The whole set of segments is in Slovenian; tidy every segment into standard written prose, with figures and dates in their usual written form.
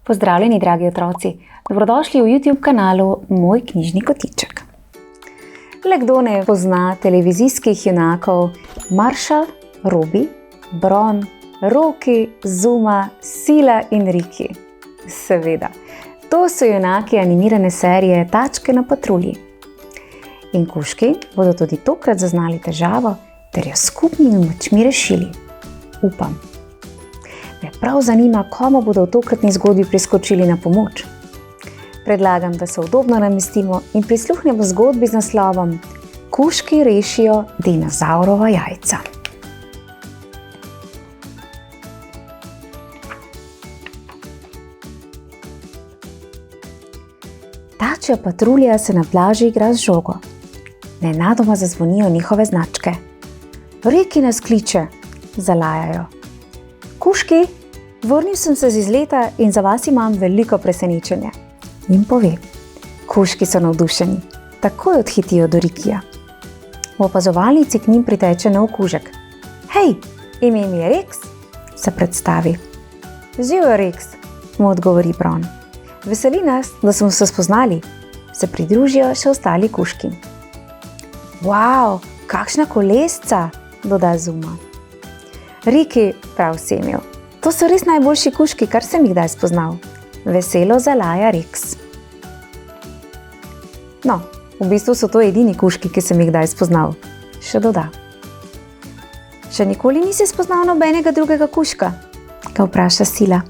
Pozdravljeni, dragi otroci! Dobrodošli v YouTube kanalu Moj knjižni kotiček. Le kdo ne pozna televizijskih junakov Marshall, Robi, Bron, Rocky, Zuma, Sila in Riki? Seveda, to so junaki animirane serije Tačke na patrulji. In kužki bodo tudi tokrat zaznali težavo ter jo skupnimi močmi rešili. Upam. Me prav zanima, komu bodo v tokratni zgodbi priskočili na pomoč. Predlagam, da se udobno namestimo in prisluhnemo zgodbi z naslovom Kužki rešijo dinozavrova jajca. Tačja patrulja se na plaži igra z žogo. Nenadoma zazvonijo njihove značke. Riki nas kliče, zalajajo. Kužki, vrnil sem se z izleta in za vas imam veliko presenečenje. In pove. Kužki so navdušeni, takoj odhitijo do Rikija. V opazovalnici k njim priteče nov kužek. Hej, ime mi je Rex, se predstavi. Živijo, Rex, mu odgovori Bron. Veseli nas, da smo se spoznali, se pridružijo še ostali kužki. Wow, kakšna kolesca, doda Zuma. Riki, prav si imel. To so res najboljši kužki, kar sem jih kdaj spoznal. Veselo zalaja Rex. No, v bistvu so to edini kužki, ki sem jih kdaj spoznal. Še doda. Še nikoli nisi spoznal nobenega drugega kužka? Ga vpraša Sila.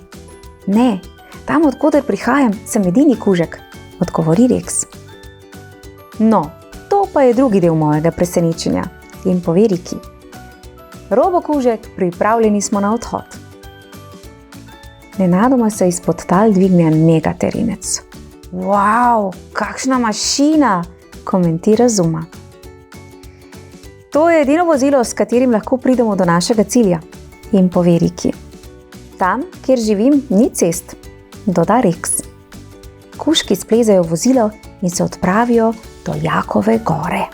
Ne, tam od koder prihajam, sem edini kužek, odgovori Rex. No, to pa je drugi del mojega presenečenja, in pove Riki. Robo kužek, pripravljeni smo na odhod. Nenadoma se izpod tal dvigne megaterinec. Wow, kakšna mašina, komentira Zuma. To je edino vozilo, s katerim lahko pridemo do našega cilja, in pove Riki. Tam, kjer živim, ni cest, doda Rex. Kužki splezajo v vozilo in se odpravijo do Jakove gore.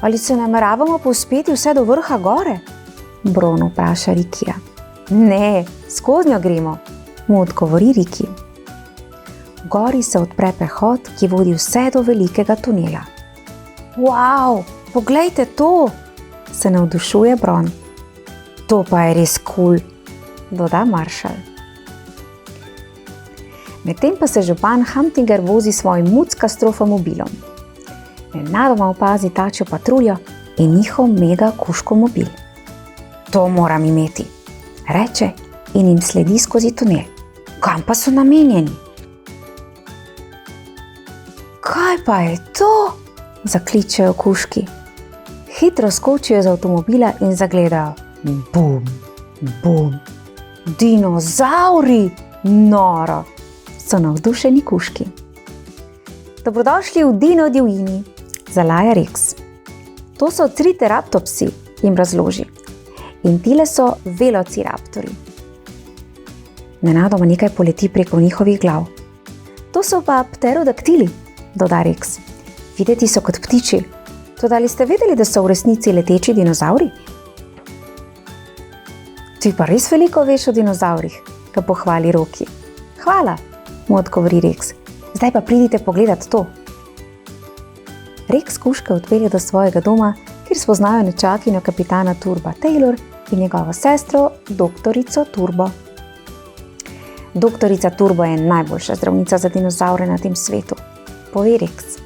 Ali se nameravamo povzpeti vse do vrha gore? Bron vpraša Rikija. Ne, skoznjo gremo, mu odgovori Riki. V gori se odpre prehod, ki vodi vse do velikega tunela. Wow, poglejte to, se navdušuje Bron. To pa je res kul, doda Marshall. Medtem pa se župan Hamtinger vozi svojim muckastrofmobilom. Nenadoma opazi tačjo patruljo in njihov mega kužkomobil. To moram imeti, reče in jim sledi skozi tunel. Kam pa so namenjeni? Kaj pa je to? Zakličejo kužki. Hitro skočijo z avtomobila in zagledajo. Bum, bum, dinozavri, noro, so navdušeni kužki. Dobrodošli v Dino divjini, zalaja Rex. To so triceratopi, jim razloži. In tile so velociraptori. Nenadoma nekaj poleti preko njihovih glav. To so pa pterodaktili, doda Rex. Videti so kot ptiči. Toda ali ste vedeli, da so v resnici leteči dinozavri? Ti pa res veliko veš o dinozavrih, ga pohvali Rocky. Hvala, mu odgovori Rex. Zdaj pa pridite pogledat to. Rex kužke odpelje do svojega doma, kjer spoznajo nečakinjo kapitana Turba Taylor in njegovo sestro, doktorico Turbo. Doktorica Turbo je najboljša zdravnica za dinozavre na tem svetu, pove Rex.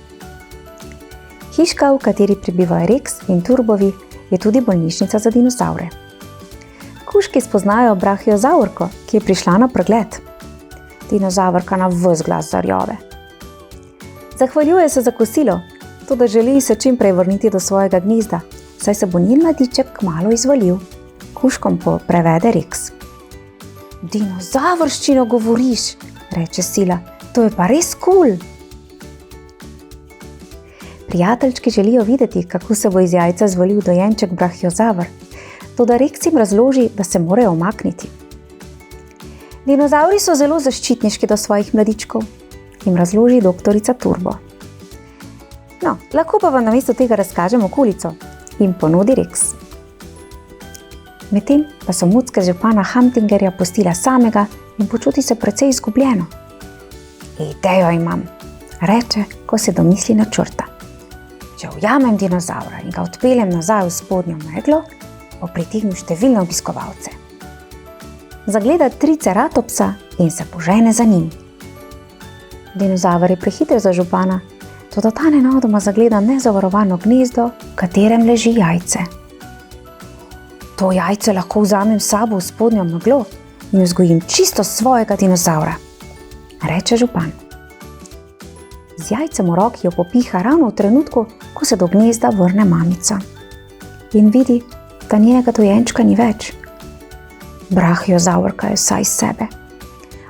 Hiška, v kateri prebivajo Rex in Turbovi, je tudi bolnišnica za dinozavre. Kužki spoznajo brahiozavrko, ki je prišla na pregled. Dinozavrka na ves glas zarjove. Zahvaljuje se za kosilo, toda želi se čim prej vrniti do svojega gnezda, saj se bo njen mladiček kmalu izvalil. Kužkom prevede Rex. Dinozavrščino govoriš, reče Sila, to je pa res kul. Prijateljčki želijo videti, kako se bo iz jajca zvalil dojenček brahiozavr, toda Rex jim razloži, da se morajo umakniti. Dinozauri so zelo zaščitniški do svojih mladičkov, jim razloži doktorica Turbo. No, lahko pa vam namesto tega razkažem okolico, jim ponudi Rex. Medtem pa so mucke župana Hamtingerja pustila samega in počuti se precej izgubljeno. Idejo imam, reče, ko se domisli načrta. Če ujamem dinozaura in ga odpeljem nazaj v spodnjo meglo, bo pritegnil številne obiskovalce. Zagleda triceratopsa in se požene za njim. Dinozaver je prehiter za župana, toda ta nenadoma zagleda nezavarovano gnezdo, v katerem leži jajce. To jajce lahko vzamem s sabo v spodnjo meglo in vzgojim čisto svojega dinozaura, reče župan. Z jajcem v roki jo popiha ravno v trenutku, ko se do gnezda vrne mamica. In vidi, da njenega dojenčka ni več. Brahiozaurka je vsaj sebe.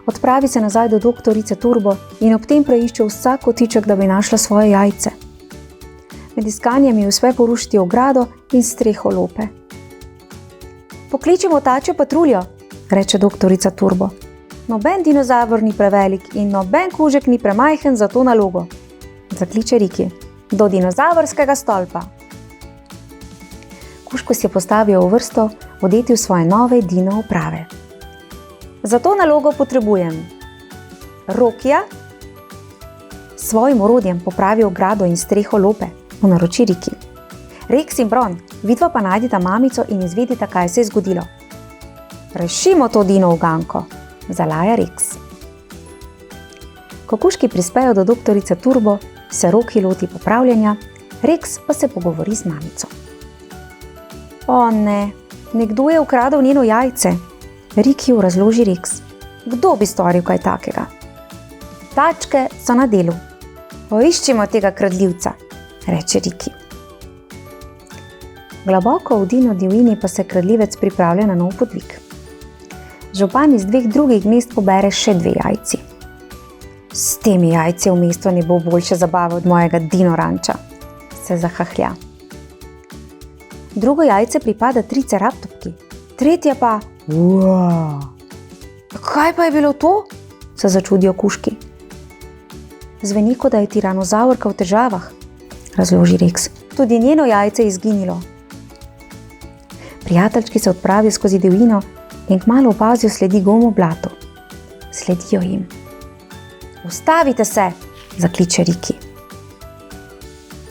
Odpravi se nazaj do doktorice Turbo in ob tem preišče vsak kotiček, da bi našla svoje jajce. Med iskanjem ji uspe porušiti ogrado in streho lope. Pokličemo tačjo patruljo, reče doktorica Turbo. Noben dinozaver ni prevelik in noben kužek ni premajhen za to nalogo, zakliče Riki. Do dinozavrskega stolpa. Kužko si je postavil v vrsto, odeti v svoje nove dino oprave. Za to nalogo potrebujem Rokija, s svojim orodjem popravi ogrado in streho lope, mu naroči Riki. Rex in Bron, vidva pa najdita mamico in izvedita, kaj se je zgodilo. Rešimo to dino uganko, zalaja Rex. Ko kužki prispejo do doktorice Turbo, se Roki loti popravljanja, Rex pa se pogovori z mamico. O ne, nekdo je ukradel njeno jajce, Rikiju razloži Rex. Kdo bi storil kaj takega? Tačke so na delu. Poiščimo tega kradljivca, reče Riki. Globoko v dino divjini pa se kradljivec pripravlja na nov podvig. Župan iz 2 drugih gnezd pobere še 2 jajci. S temi jajci v mestu ne bo boljše zabave od mojega dino ranča, se zahahlja. Drugo jajce pripada triceratopki, tretje pa... Wow. Kaj pa je bilo to? Se začudijo kužki. Zveni, kot da je tiranozaurka v težavah, razloži Rex. Tudi njeno jajce je izginilo. Prijateljčki se odpravijo skozi divjino in kmalu opazijo sledi gom v blatu. Sledijo jim. Ustavite se, zakliče Riki.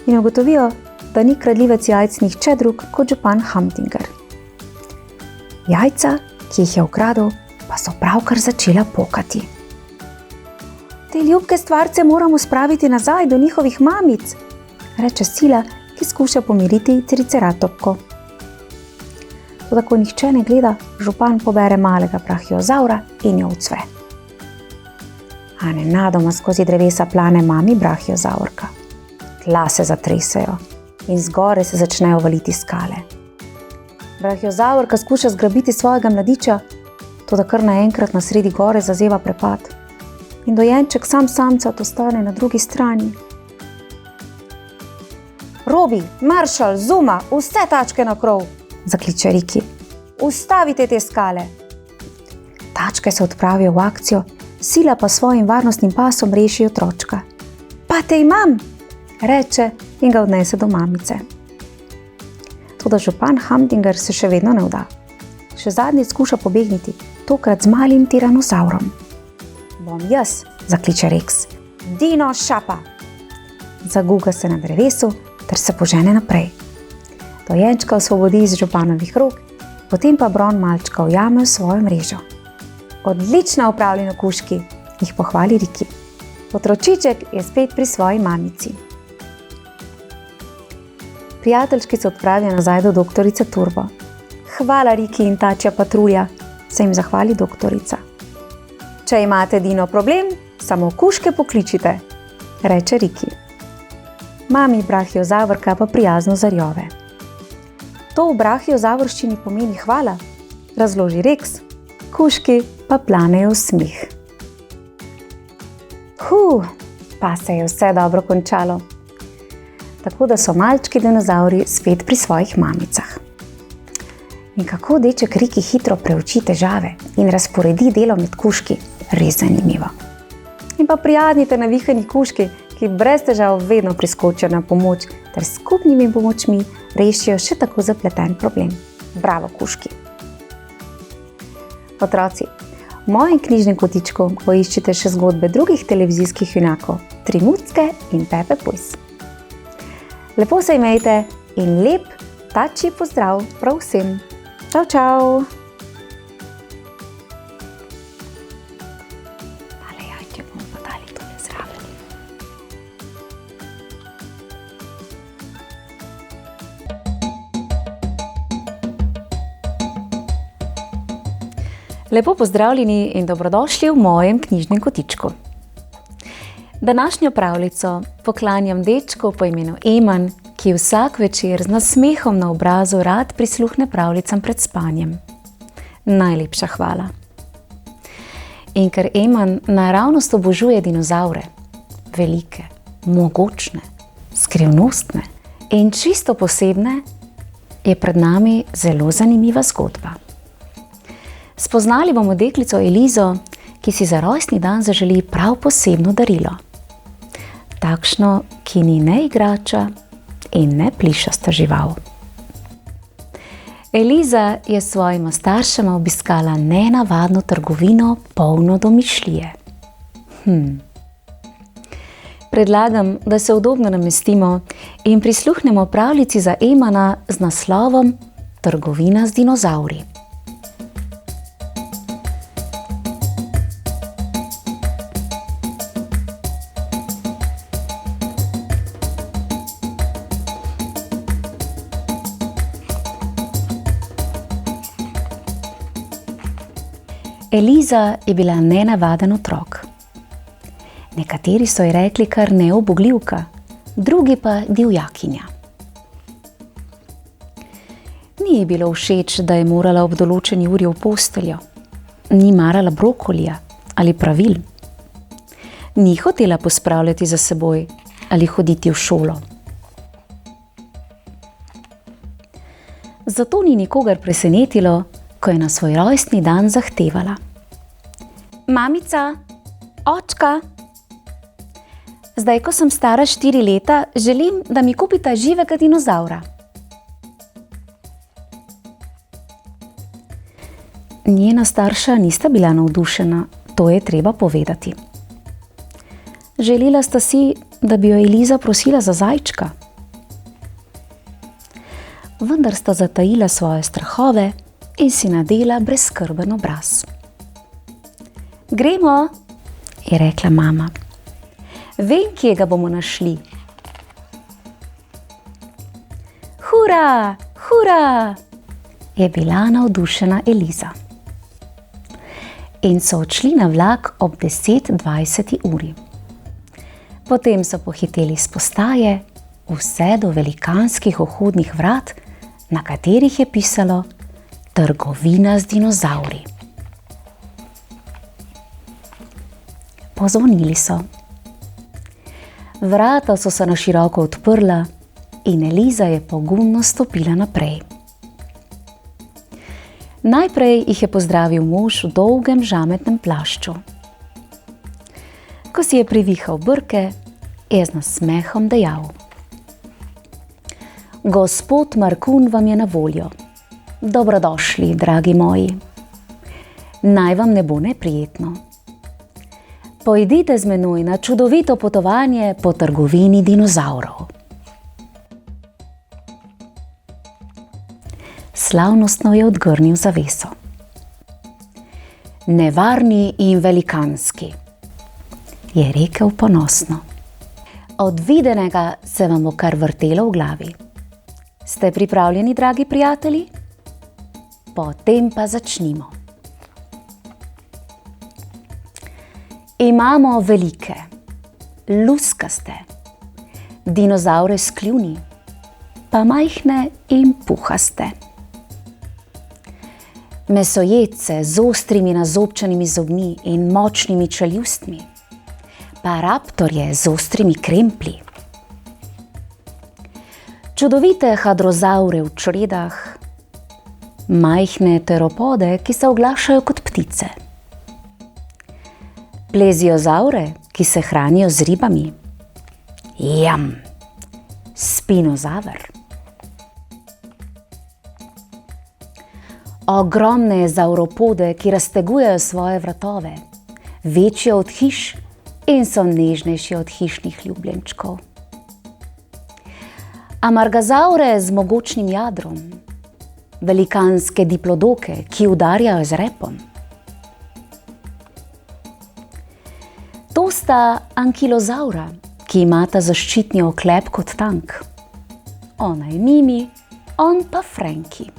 In ugotovijo, da ni kradljivec jajc nihče drug kot župan Hamtinger. Jajca, ki jih je ukradel, pa so pravkar začela pokati. Te ljubke stvarce moramo spraviti nazaj do njihovih mamic, reče Sila, ki skuša pomiriti triceratopko. Toda ko nihče ne gleda, župan pobere malega brahiozaura in jo ucve. A nenadoma skozi drevesa plane mami brahiozaurka. Tla se zatresejo in zgore se začnejo valiti skale. Brahiozaurka skuša zgrabiti svojega mladiča, toda kar naenkrat na sredi gore zazeva prepad in dojenček sam samcat ostane na drugi strani. Robi, Marshall, Zuma, vse tačke na krov, zakliče Riki. Ustavite te skale. Tačke se odpravijo v akcijo, Sila pa svojim varnostnim pasom reši otročka. Pa te imam, reče in ga odnese do mamice. Toda župan Hamtinger se še vedno ne vda. Še zadnjič skuša pobegniti, tokrat z malim tiranozaurom. Bom jaz, zakliče Rex. Dino šapa. Zaguga se na drevesu ter se požene naprej. Dojenčka osvobodi iz županovih rok, potem pa Bron malčka ujame v svojo mrežo. Odlično opravljeno, kužki, jih pohvali Riki. Otročiček je spet pri svoji mamici. Prijateljčki se odpravijo nazaj do doktorice Turbo. Hvala, Riki in tačja patrulja, se jim zahvali doktorica. Če imate dino problem, samo kužke pokličite, reče Riki. Mami brahiozavrka pa prijazno zarjove. To v brahiozavrščini pomeni hvala, razloži Rex, kužki pa planejo v smih. Pa se je vse dobro končalo. Tako da so malčki dinozauri spet pri svojih mamicah. In kako deček Riki hitro preuči težave in razporedi delo med kužki, res zanimivo. In pa prijazni ter navihani kužki, ki brez težav vedno priskočijo na pomoč ter s skupnimi pomočmi rešijo še tako zapleten problem. Bravo, kužki! Otroci, v mojem knjižnem kotičku poiščite še zgodbe drugih televizijskih junakov, Tri mucke in Pepe Pujs. Lepo se imejte in lep tači pozdrav prav vsem. Čau, čau! Lepo pozdravljeni in dobrodošli v mojem knjižnem kotičku. Današnjo pravljico poklanjam dečku po imenu Eman, ki vsak večer z nasmehom na obrazu rad prisluhne pravljicam pred spanjem. Najlepša hvala. In ker Eman naravnost obožuje dinozavre, velike, mogočne, skrivnostne in čisto posebne, je pred nami zelo zanimiva zgodba. Spoznali bomo deklico Elizo, ki si za rojstni dan zaželi prav posebno darilo. Takšno, ki ni ne igrača in ne plišasta žival. Eliza je s svojima staršema obiskala nenavadno trgovino, polno domišljije. Predlagam, da se udobno namestimo in prisluhnemo pravljici za Emana z naslovom Trgovina z dinozavri. Eliza je bila nenavaden otrok. Nekateri so ji rekli kar neubogljivka, drugi pa divjakinja. Ni ji bilo všeč, da je morala ob določeni uri v posteljo. Ni marala brokolija ali pravil. Ni hotela pospravljati za seboj ali hoditi v šolo. Zato ni nikogar presenetilo, ko je na svoj rojstni dan zahtevala: Mamica, očka, zdaj, ko sem stara 4 leta, želim, da mi kupita živega dinozavra. Njena starša nista bila navdušena, to je treba povedati. Želela sta si, da bi jo Eliza prosila za zajčka. Vendar sta zatajila svoje strahove in si nadela brezskrben obraz. Gremo, je rekla mama. Vem, kje ga bomo našli. Hura, hura, je bila navdušena Eliza. In so odšli na vlak ob 10:20 uri. Potem so pohiteli s postaje vse do velikanskih vhodnih vrat, na katerih je pisalo Trgovina z dinozavri. Pozvonili so. Vrata so se na široko odprla in Eliza je pogumno stopila naprej. Najprej jih je pozdravil mož v dolgem žametnem plašču. Ko si je privihal brke, je z nasmehom dejal: Gospod Markun vam je na voljo. Dobrodošli, dragi moji. Naj vam ne bo neprijetno. Pojdite z menoj na čudovito potovanje po trgovini dinozavrov. Slavnostno je odgrnil zaveso. Nevarni in velikanski, je rekel ponosno. Od videnega se vam bo kar vrtelo v glavi. Ste pripravljeni, dragi prijatelji? Potem pa začnimo. Imamo velike, luskaste, dinozavre s kljuni, pa majhne in puhaste. Mesojedce z ostrimi nazobčanimi zobmi in močnimi čeljustmi, pa raptorje z ostrimi kremplji. Čudovite hadrozavre v čredah, majhne teropode, ki se oglašajo kot ptice. Pleziozaure, ki se hranijo z ribami. Jam! Spinozaver. Ogromne zavropode, ki raztegujejo svoje vratove, večje od hiš in so nežnejši od hišnih ljubljenčkov. Amargazaure z mogočnim jadrom, velikanske diplodoke, ki udarjajo z repom. To sta ankilozaura, ki imata zaščitni oklep kot tank. Ona je Mimi, on pa Franki.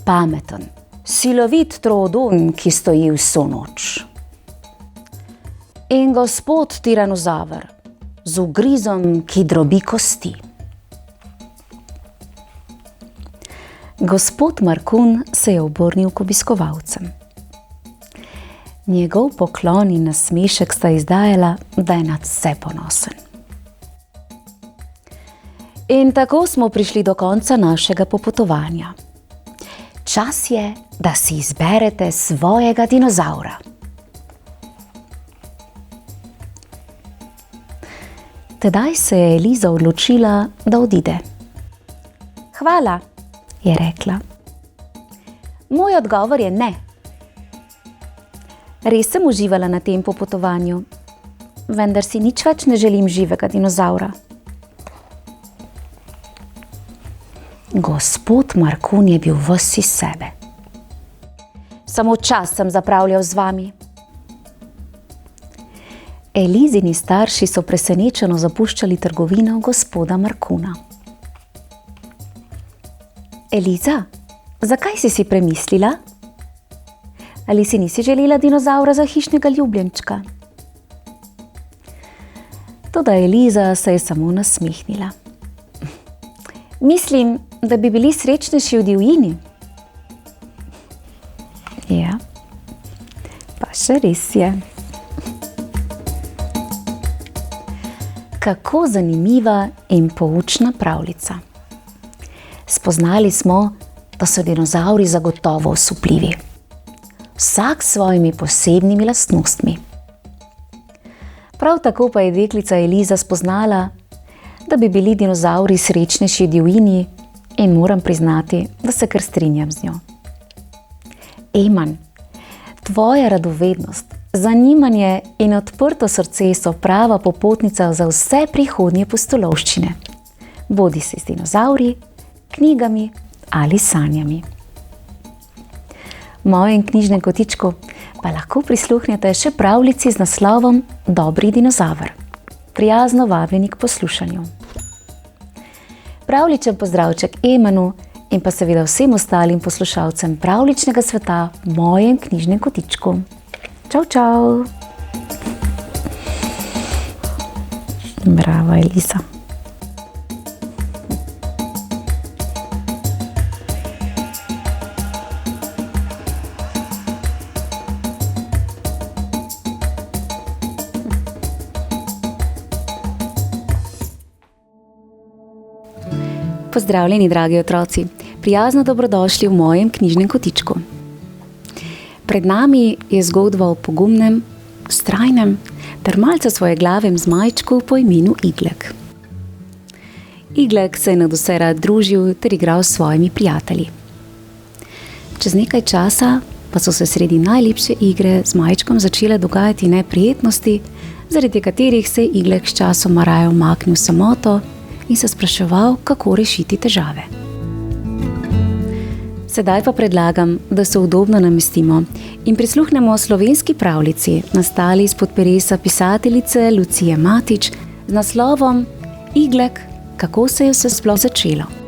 Pameten, silovit troodon, ki stoji vso noč. In gospod tiranozaver, z ugrizom, ki drobi kosti. Gospod Markun se je obrnil k obiskovalcem. Njegov poklon in nasmešek sta izdajala, da je nadvse ponosen. In tako smo prišli do konca našega popotovanja. Čas je, da si izberete svojega dinozaura. Tedaj se je Eliza odločila, da odide. Hvala, je rekla. Moj odgovor je ne. Res sem uživala na tem popotovanju, vendar si nič več ne želim živega dinozaura. Gospod Markun je bil ves iz sebe. Samo čas sem zapravljal z vami. Elizini starši so presenečeno zapuščali trgovino gospoda Markuna. Eliza, zakaj si premislila? Ali si nisi želela dinozaura za hišnega ljubljenčka? Toda Eliza se je samo nasmehnila. Mislim, da bi bili srečnejši v divjini. Ja, pa še res je. Kako zanimiva in poučna pravljica. Spoznali smo, da so dinozauri zagotovo osupljivi. Vsak s svojimi posebnimi lastnostmi. Prav tako pa je deklica Eliza spoznala, da bi bili dinozauri srečnejši v divjini in moram priznati, da se kar strinjam z njo. Eman, tvoja radovednost, zanimanje in odprto srce so prava popotnica za vse prihodnje pustolovščine. Bodi se z dinozauri, knjigami ali sanjami. V mojem knjižnem kotičku pa lahko prisluhnete še pravljici z naslovom Dobri dinozaver. Prijazno vabljeni k poslušanju. Pravličen pozdravček Emanu in pa seveda vsem ostalim poslušalcem pravličnega sveta v mojem knjižnem kotičku. Čau, čau! Bravo, Eliza. Pozdravljeni, dragi otroci, prijazno dobrodošli v mojem knjižnem kotičku. Pred nami je zgodba o pogumnem, vztrajnem ter malce svojeglavem zmajčku po imenu Iglek. Iglek se je nadvse rad družil ter igral s svojimi prijatelji. Čez nekaj časa pa so se sredi najlepše igre z zmajčkom začele dogajati neprijetnosti, zaradi katerih se je Iglek sčasoma raje umaknil v samoto in se spraševal, kako rešiti težave. Sedaj pa predlagam, da se udobno namestimo in prisluhnemo slovenski pravljici, nastali izpod peresa pisateljice Lucije Matič z naslovom Iglek, kako se je vse sploh začelo.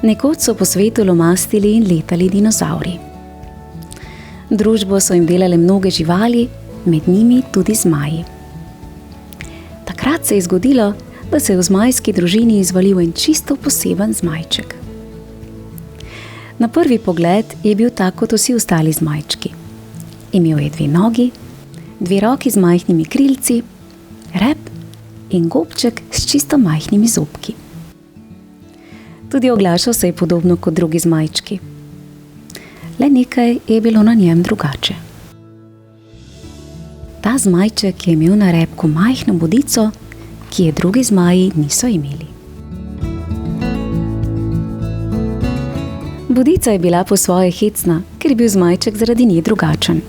Nekoč so po svetu lomastili in letali dinozauri. Družbo so jim delale mnoge živali, med njimi tudi zmaji. Takrat se je zgodilo, da se je v zmajski družini izvalil en čisto poseben zmajček. Na prvi pogled je bil tak kot vsi ostali zmajčki. Imel je 2 nogi, 2 roki z majhnimi krilci, rep in gobček s čisto majhnimi zobki. Tudi oglašal se je podobno kot drugi zmajčki. Le nekaj je bilo na njem drugače. Ta zmajček je imel na repku majhno bodico, ki je drugi zmaji niso imeli. Bodica je bila po svoje hecna, ker je bil zmajček zaradi nje drugačen.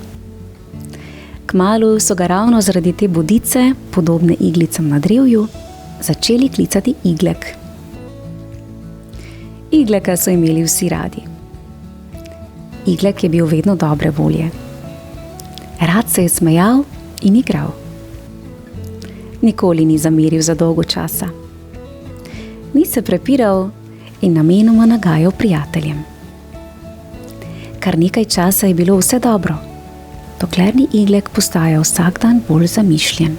Kmalu so ga ravno zaradi te bodice, podobne iglicam na drevju, začeli klicati Iglek. Igleka so imeli vsi radi. Iglek je bil vedno dobre volje. Rad se je smejal in igral. Nikoli ni zameril za dolgo časa. Ni se prepiral in namenoma nagajal prijateljem. Kar nekaj časa je bilo vse dobro, dokler ni Iglek postajal vsak dan bolj zamišljen.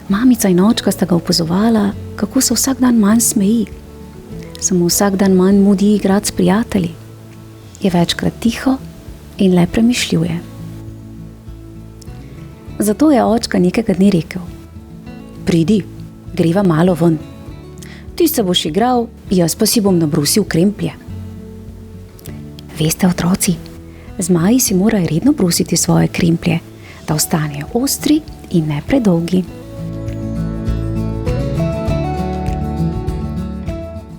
Mamica in očka sta ga opazovala, kako se vsak dan manj smeji, samo vsak dan manj mudi igrati s prijatelji, je večkrat tiho in le premišljuje. Zato je očka nekega dne rekel: "Pridi, greva malo ven. Ti se boš igral, jaz pa si bom nabrusil kremplje." Veste, otroci, zmaji si morajo redno brusiti svoje kremplje, da ostanejo ostri in ne predolgi.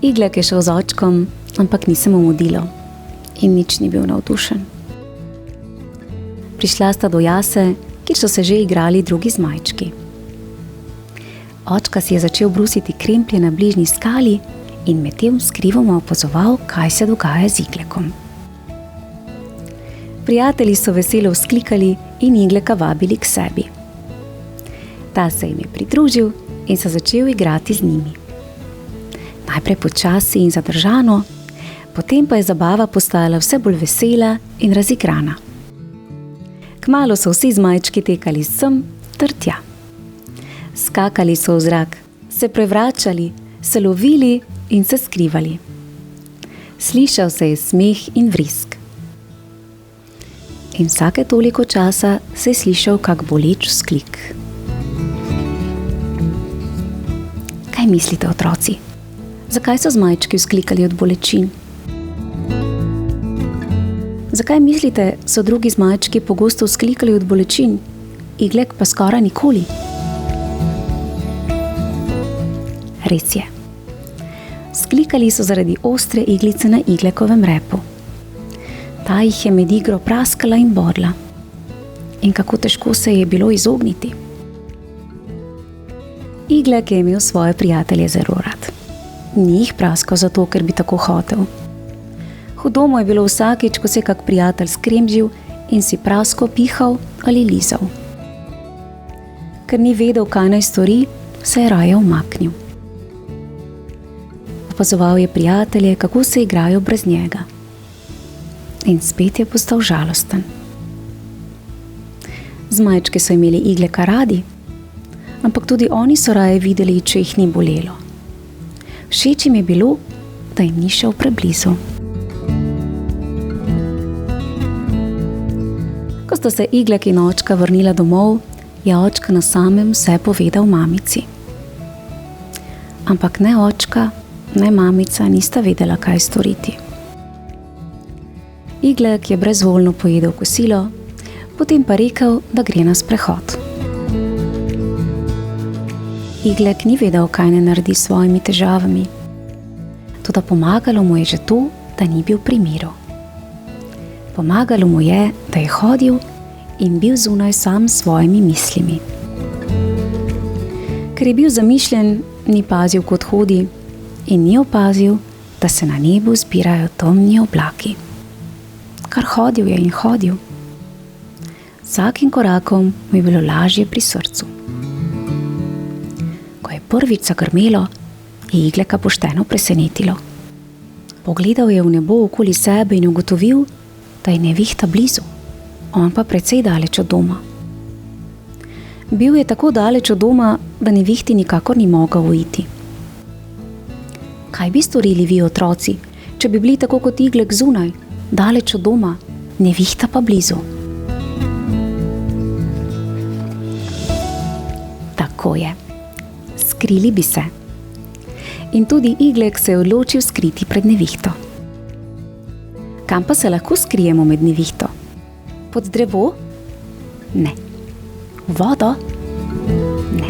Iglek je šel z očkom, ampak ni se mu mudilo in nič ni bil navdušen. Prišla sta do jase, kjer so se že igrali drugi zmajčki. Očka si je začel brusiti kremplje na bližnji skali in medtem skrivoma opazoval, kaj se dogaja z Iglekom. Prijatelji so veselo vzklikali in Igleka vabili k sebi. Ta se jim je pridružil in se začel igrati z njimi. Najprej počasi in zadržano, potem pa je zabava postajala vse bolj vesela in razigrana. Kmalu so vsi zmajčki tekali sem ter tja. Skakali so v zrak, se prevračali, se lovili in se skrivali. Slišal se je smeh in vrisk. In vsake toliko časa se je slišal kak boleč vzklik. Kaj mislite, otroci? Zakaj so zmajčki vzklikali od bolečin? Zakaj mislite, so drugi zmajčki pogosto vzklikali od bolečin, Iglek pa skoraj nikoli? Res je. Vzklikali so zaradi ostre iglice na Iglekovem repu. Ta jih je med igro praskala in bodla. In kako težko se je bilo izogniti. Iglek je imel svoje prijatelje zelo rad. Ni jih praskal zato, ker bi tako hotel. Hudo mu je bilo vsakič, ko se je kak prijatelj skremžil in si prasko pihal ali lizal. Ker ni vedel, kaj naj stori, se je raje umaknil. Opazoval je prijatelje, kako se igrajo brez njega. In spet je postal žalosten. Zmajčki so imeli Igleka radi, ampak tudi oni so raje videli, če jih ni bolelo. Všeč jim je bilo, da jim ni šel preblizu. Ko sta se Iglek in očka vrnila domov, je očka na samem vse povedal mamici. Ampak ne očka, ne mamica nista vedela, kaj storiti. Iglek je brezvoljno pojedel kosilo, potem pa rekel, da gre na sprehod. Iglek ni vedel, kaj ne naredi s svojimi težavami. Toda pomagalo mu je že to, da ni bil pri miru. Pomagalo mu je, da je hodil in bil zunaj sam s svojimi mislimi. Ker je bil zamišljen, ni pazil, kot hodi, in ni opazil, da se na nebu zbirajo temni oblaki. Kar hodil je in hodil. Vsakim korakom mu je bilo lažje pri srcu. Ko je prvič zagrmelo, je Igleka pošteno presenetilo. Pogledal je v nebo okoli sebe in ugotovil, da je nevihta blizu, on pa precej daleč od doma. Bil je tako daleč od doma, da nevihti nikakor ni mogel uiti. Kaj bi storili vi, otroci, če bi bili tako kot iglek zunaj, daleč od doma, nevihta pa blizu. Tako je. Skrili bi se. In tudi iglek se je odločil skriti pred nevihto. Kam pa se lahko skrijemo med nevihto? Pod drevo? Ne. V vodo? Ne.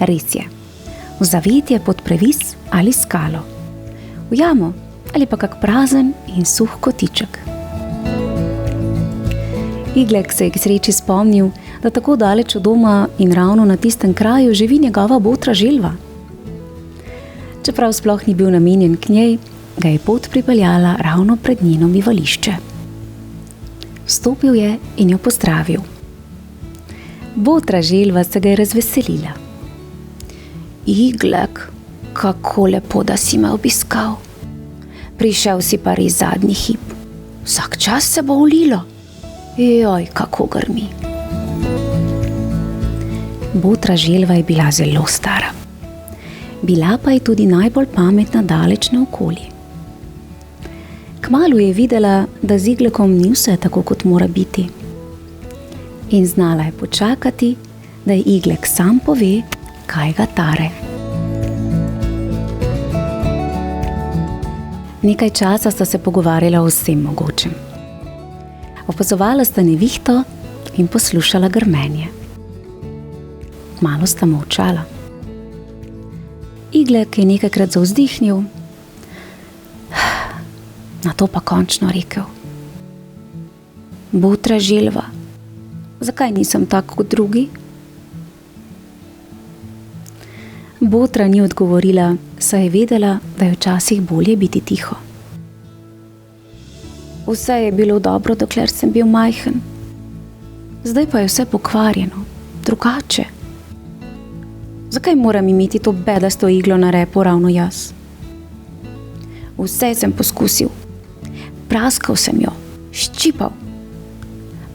Res je. V zavetje pod previs ali skalo. V jamo ali pa kak prazen in suh kotiček. Iglek se je k sreči spomnil, da tako daleč od doma in ravno na tistem kraju živi njegova botra želva. Čeprav sploh ni bil namenjen k njej, ga je pot pripeljala ravno pred njeno bivališče. Vstopil je in jo pozdravil. Botra želva se ga je razveselila. Iglek, kako lepo, da si me obiskal. Prišel si pa res zadnji hip. Vsak čas se bo ulilo. Joj, kako grmi. Botra želva je bila zelo stara. Bila pa je tudi najbolj pametna daleč naokoli. Kmalu je videla, da z iglekom ni vse tako, kot mora biti. In znala je počakati, da ji iglek sam pove, kaj ga tare. Nekaj časa sta se pogovarjala o vsem mogočem. Opazovala sta nevihto in poslušala grmenje. Malo sta molčala. Iglek je nekajkrat zavzdihnil, nato pa končno rekel: Botra želva, zakaj nisem tak kot drugi? Botra ni odgovorila, saj je vedela, da je včasih bolje biti tiho. Vse je bilo dobro, dokler sem bil majhen. Zdaj pa je vse pokvarjeno, drugače. Zakaj moram imeti to bedasto iglo na repu ravno jaz? Vse sem poskusil. Praskal sem jo, ščipal.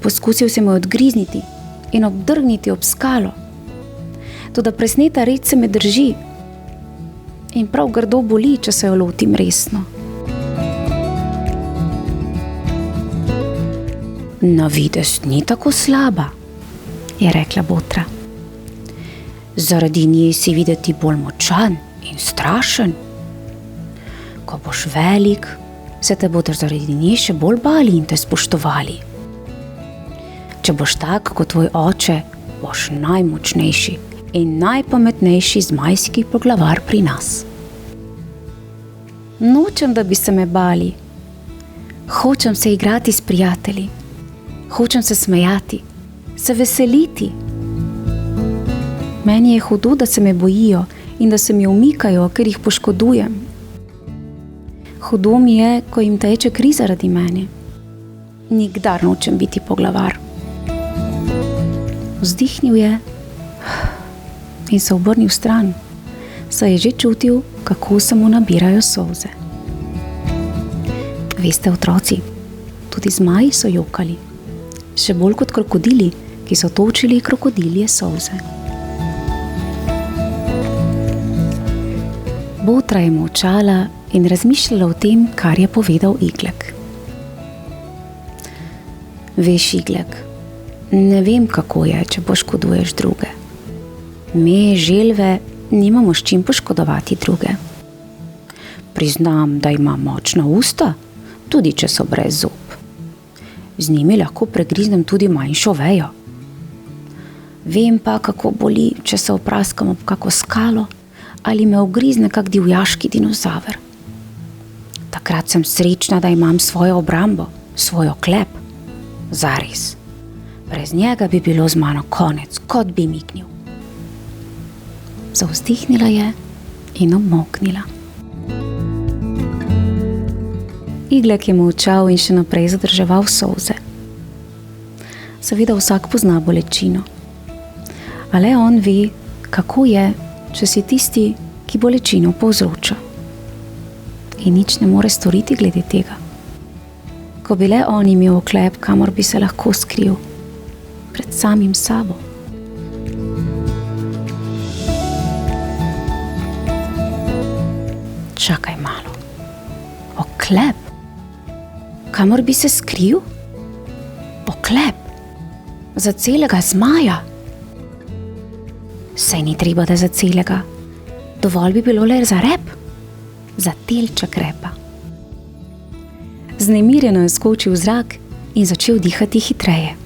Poskusil sem jo odgrizniti in obdrgniti ob skalo. Toda presneta reč se me drži in prav grdo boli, če se jo lotim resno. Na videz ni tako slaba, je rekla botra. Zaradi nje si videti bolj močan in strašen. Ko boš velik, se te bodo zaradi nje še bolj bali in te spoštovali. Če boš tak kot tvoj oče, boš najmočnejši in najpametnejši zmajski poglavar pri nas. Nočem, da bi se me bali. Hočem se igrati s prijatelji. Hočem se smejati, se veseliti. Meni je hudo, da se me bojijo in da se mi umikajo, ker jih poškodujem. Hudo mi je, ko jim teče kri zaradi mene. Nikdar nočem biti poglavar. Vzdihnil je in se obrnil stran, saj je že čutil, kako se mu nabirajo solze. Veste, otroci, tudi zmaji so jokali, še bolj kot krokodili, ki so točili krokodilje solze. Botra je molčala in razmišljala o tem, kar je povedal iglek. Veš, iglek, ne vem, kako je, če poškoduješ druge. Me, želve, nimamo s čim poškodovati druge. Priznam, da imam močna usta, tudi če so brez zob. Z njimi lahko pregriznem tudi manjšo vejo. Vem pa, kako boli, če se opraskam ob kako skalo ali me ugrizne kak divjaški dinozaver. Takrat sem srečna, da imam svojo obrambo, svojo klep. Zares. Brez njega bi bilo z mano konec, kot bi mignil. Zavzdihnila je in obmolknila. Iglek je molčal in še naprej zadrževal solze. Seveda vsak pozna bolečino. A le on ve, kako je, če si tisti, ki bolečino povzroča. In nič ne more storiti glede tega. Ko bi le on imel oklep, kamor bi se lahko skril, pred samim sabo. Čakaj malo. Oklep? Kamor bi se skril? Oklep? Za celega zmaja? Saj ni treba, da za celega. Dovolj bi bilo le za rep. Za delček repa. Vznemirjeno je skočil v zrak in začel dihati hitreje.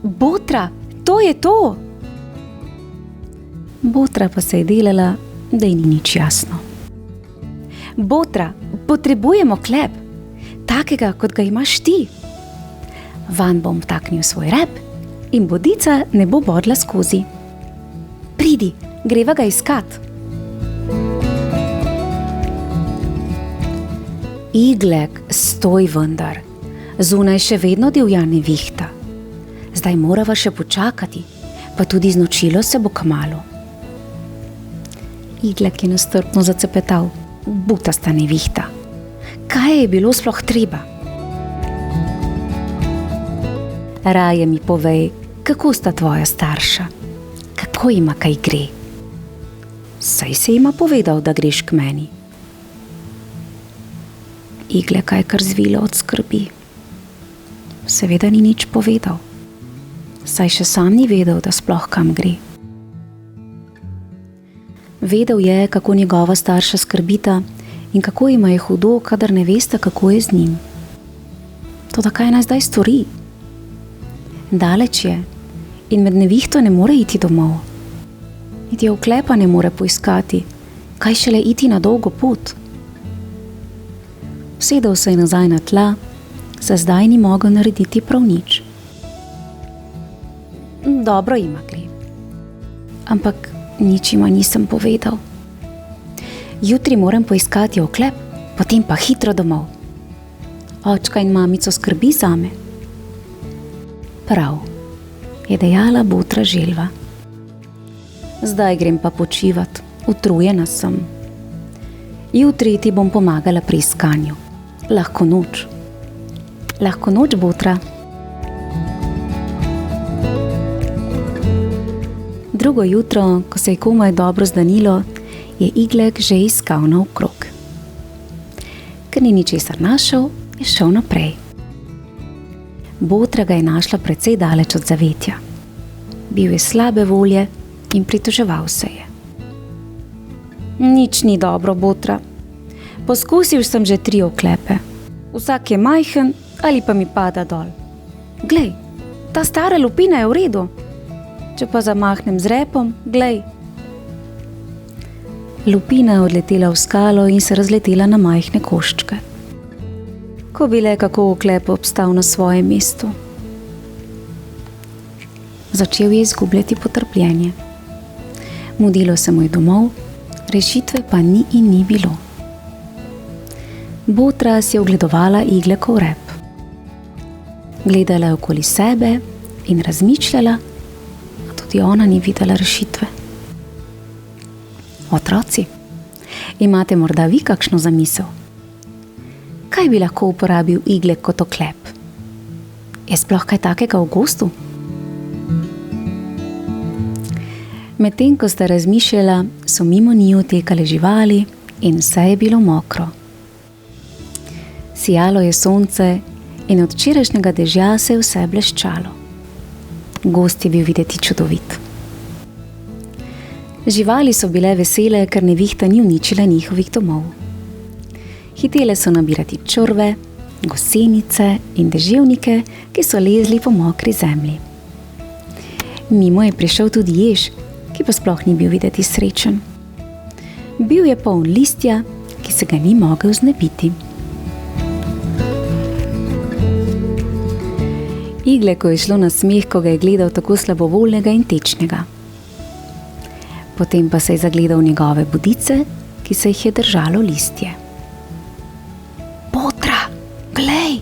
Botra, to je to! Botra pa se je delala, da ji ni nič jasno. Botra, potrebujemo klep, takega, kot ga imaš ti. Van bom vtaknil svoj rep in bodica ne bo bodla skozi. Pridi, greva ga iskat. Iglek, stoj vendar. Zunaj še vedno divja nevihta. Zdaj morava še počakati, pa tudi znočilo se bo kmalu. Iglek je nestrpno zacepetal. Butasta nevihta. Kaj je bilo sploh treba? Raje mi povej, kako sta tvoja starša? Kako ima kaj gre? Saj se jima povedal, da greš k meni. Igleka je kar zvilo od skrbi. Seveda ni nič povedal. Saj še sam ni vedel, da sploh kam gre. Vedel je, kako njegova starša skrbita in kako jima je hudo, kadar ne veste, kako je z njim. Toda kaj naj zdaj stori? Daleč je in med nevihto ne more iti domov. Niti oklepa ne more poiskati, kaj šele iti na dolgo pot. Sedel se je nazaj na tla, za zdaj ni mogel narediti prav nič. Dobro jima gre. Ampak nič jima nisem povedal. Jutri moram poiskati oklep, potem pa hitro domov. Očka in mamico skrbi zame. Prav, je dejala botra želva. Zdaj grem pa počivat, utrujena sem. Jutri ti bom pomagala pri iskanju. Lahko noč. Lahko noč, botra. Drugo jutro, ko se je komaj dobro zdanilo, je Iglek že iskal naokrog. Ker ni ničesar našel, je šel naprej. Botra ga je našla precej daleč od zavetja. Bil je slabe volje in pritoževal se je. Nič ni dobro, botra. Poskusil sem že 3 oklepe. Vsak je majhen ali pa mi pada dol. Glej, ta stara lupina je v redu. Če pa zamahnem z repom, glej. Lupina je odletela v skalo in se razletela na majhne koščke. Ko bi le kako oklep obstal na svojem mestu. Začel je izgubljati potrpljenje. Mudilo se mu je domov, rešitve pa ni in ni bilo. Botra si je ogledovala Iglekov rep. Gledala je okoli sebe in razmišljala, a tudi ona ni videla rešitve. Otroci, imate morda vi kakšno zamisel? Kaj bi lahko uporabil Iglek kot oklep? Je sploh kaj takega v gozdu? Medtem ko sta razmišljala, so mimo njiju tekale živali in vse je bilo mokro. Sijalo je sonce in od včerajšnjega dežja se je vse bleščalo. Gozd je bil videti čudovit. Živali so bile vesele, ker nevihta ni uničila njihovih domov. Hitele so nabirati čorve, gosenice in deževnike, ki so lezli po mokri zemlji. Mimo je prišel tudi jež, ki pa sploh ni bil videti srečen. Bil je poln listja, ki se ga ni mogel znebiti. Igleku je šlo na smeh, ko ga je gledal tako slabovoljnega in tečnega. Potem pa se je zagledal njegove bodice, ki se jih je držalo listje. Botra, glej,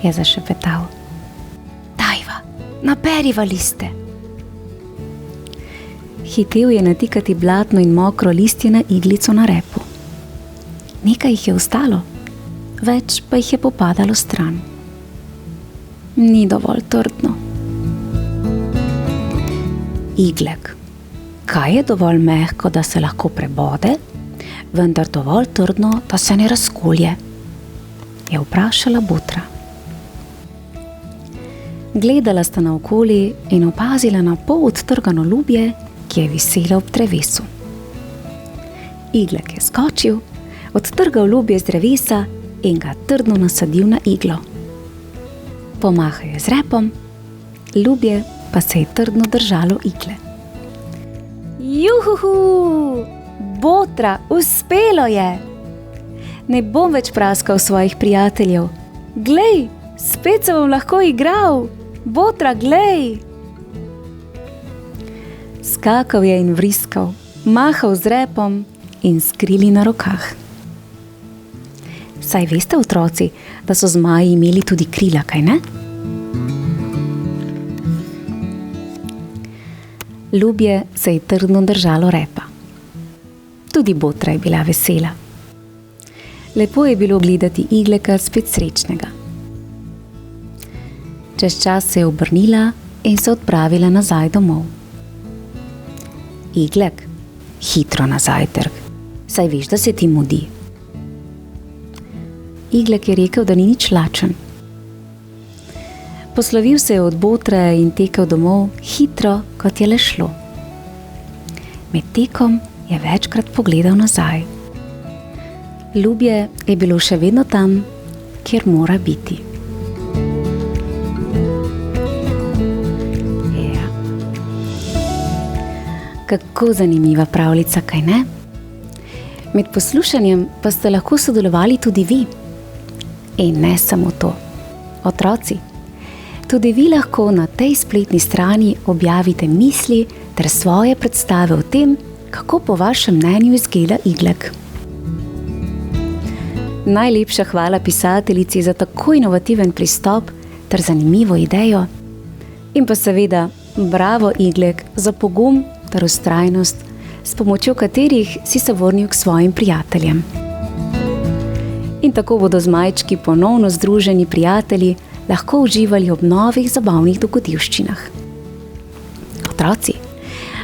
je zašepetal. Dajva, naperiva liste. Hitel je natikati blatno in mokro listje na iglico na repu. Nekaj jih je ostalo, več pa jih je popadalo stran. Ni dovolj trdno. Iglek, kaj je dovolj mehko, da se lahko prebode, vendar dovolj trdno, da se ne razkolje, je vprašala botra. Gledala sta naokoli in opazila na pol odtrgano lubje, ki je viselo ob drevesu. Iglek je skočil, odtrgal lubje z drevesa in ga trdno nasadil na iglo. Pomahal je z repom, lubje pa se je trdno držalo igle. Juhuhu! Botra, uspelo je! Ne bom več praskal svojih prijateljev. Glej, spet se bom lahko igral! Botra, glej! Skakal je in vriskal, mahal z repom in s krili na rokah. Saj veste, otroci, da so zmaji imeli tudi krila, kaj ne? Lubje se je trdno držalo repa. Tudi botra je bila vesela. Lepo je bilo gledati Igleka spet srečnega. Čez čas se je obrnila in se odpravila nazaj domov. Iglek, hitro na zajtrk, saj veš, da se ti mudi. Iglek je rekel, da ni nič lačen. Poslovil se je od botre in tekel domov hitro, kot je le šlo. Med tekom je večkrat pogledal nazaj. Lubje je bilo še vedno tam, kjer mora biti. Ja. Kako zanimiva pravljica, kaj ne? Med poslušanjem pa ste lahko sodelovali tudi vi. In ne samo to. Otroci, tudi vi lahko na tej spletni strani objavite misli ter svoje predstave o tem, kako po vašem mnenju izgleda Iglek. Najlepša hvala pisateljici za tako inovativen pristop ter zanimivo idejo. In pa seveda, bravo Iglek za pogum ter vztrajnost, s pomočjo katerih si se vrnil k svojim prijateljem. In tako bodo zmajčki ponovno združeni prijatelji lahko uživali ob novih zabavnih dogodivščinah. Otroci,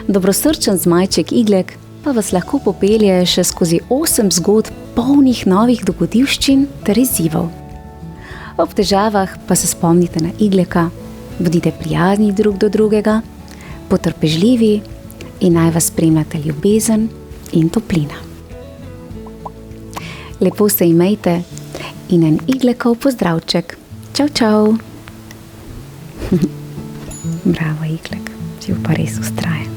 dobrosrčen zmajček Iglek pa vas lahko popelje še skozi 8 zgodb polnih novih dogodivščin ter izzivov. Ob težavah pa se spomnite na Igleka, bodite prijazni drug do drugega, potrpežljivi in naj vas spremljata ljubezen in toplina. Lepo se imejte in en Iglekov pozdravček. Čau, čau! Bravo, Iglek, si pa res vztrajen.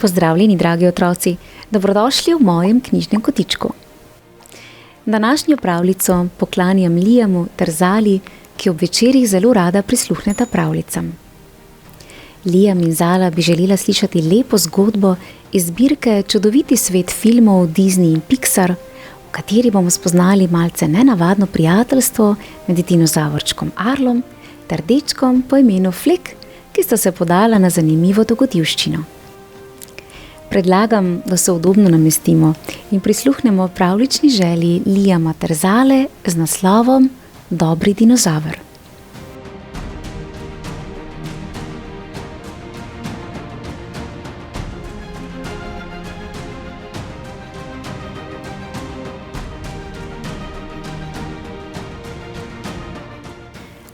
Pozdravljeni, dragi otroci, dobrodošli v mojem knjižnem kotičku. Današnjo pravljico poklanjam Liamu ter Zali, ki ob večerih zelo rada prisluhneta pravljicam. Liam in Zala bi želela slišati lepo zgodbo iz zbirke Čudoviti svet filmov Disney in Pixar, v kateri bomo spoznali malce nenavadno prijateljstvo med dinozavrčkom Arlom ter dečkom po imenu Flick, ki sta se podala na zanimivo dogodivščino. Predlagam, da se udobno namestimo in prisluhnemo pravljični želji Liama ter Zale z naslovom Dobri dinozaver.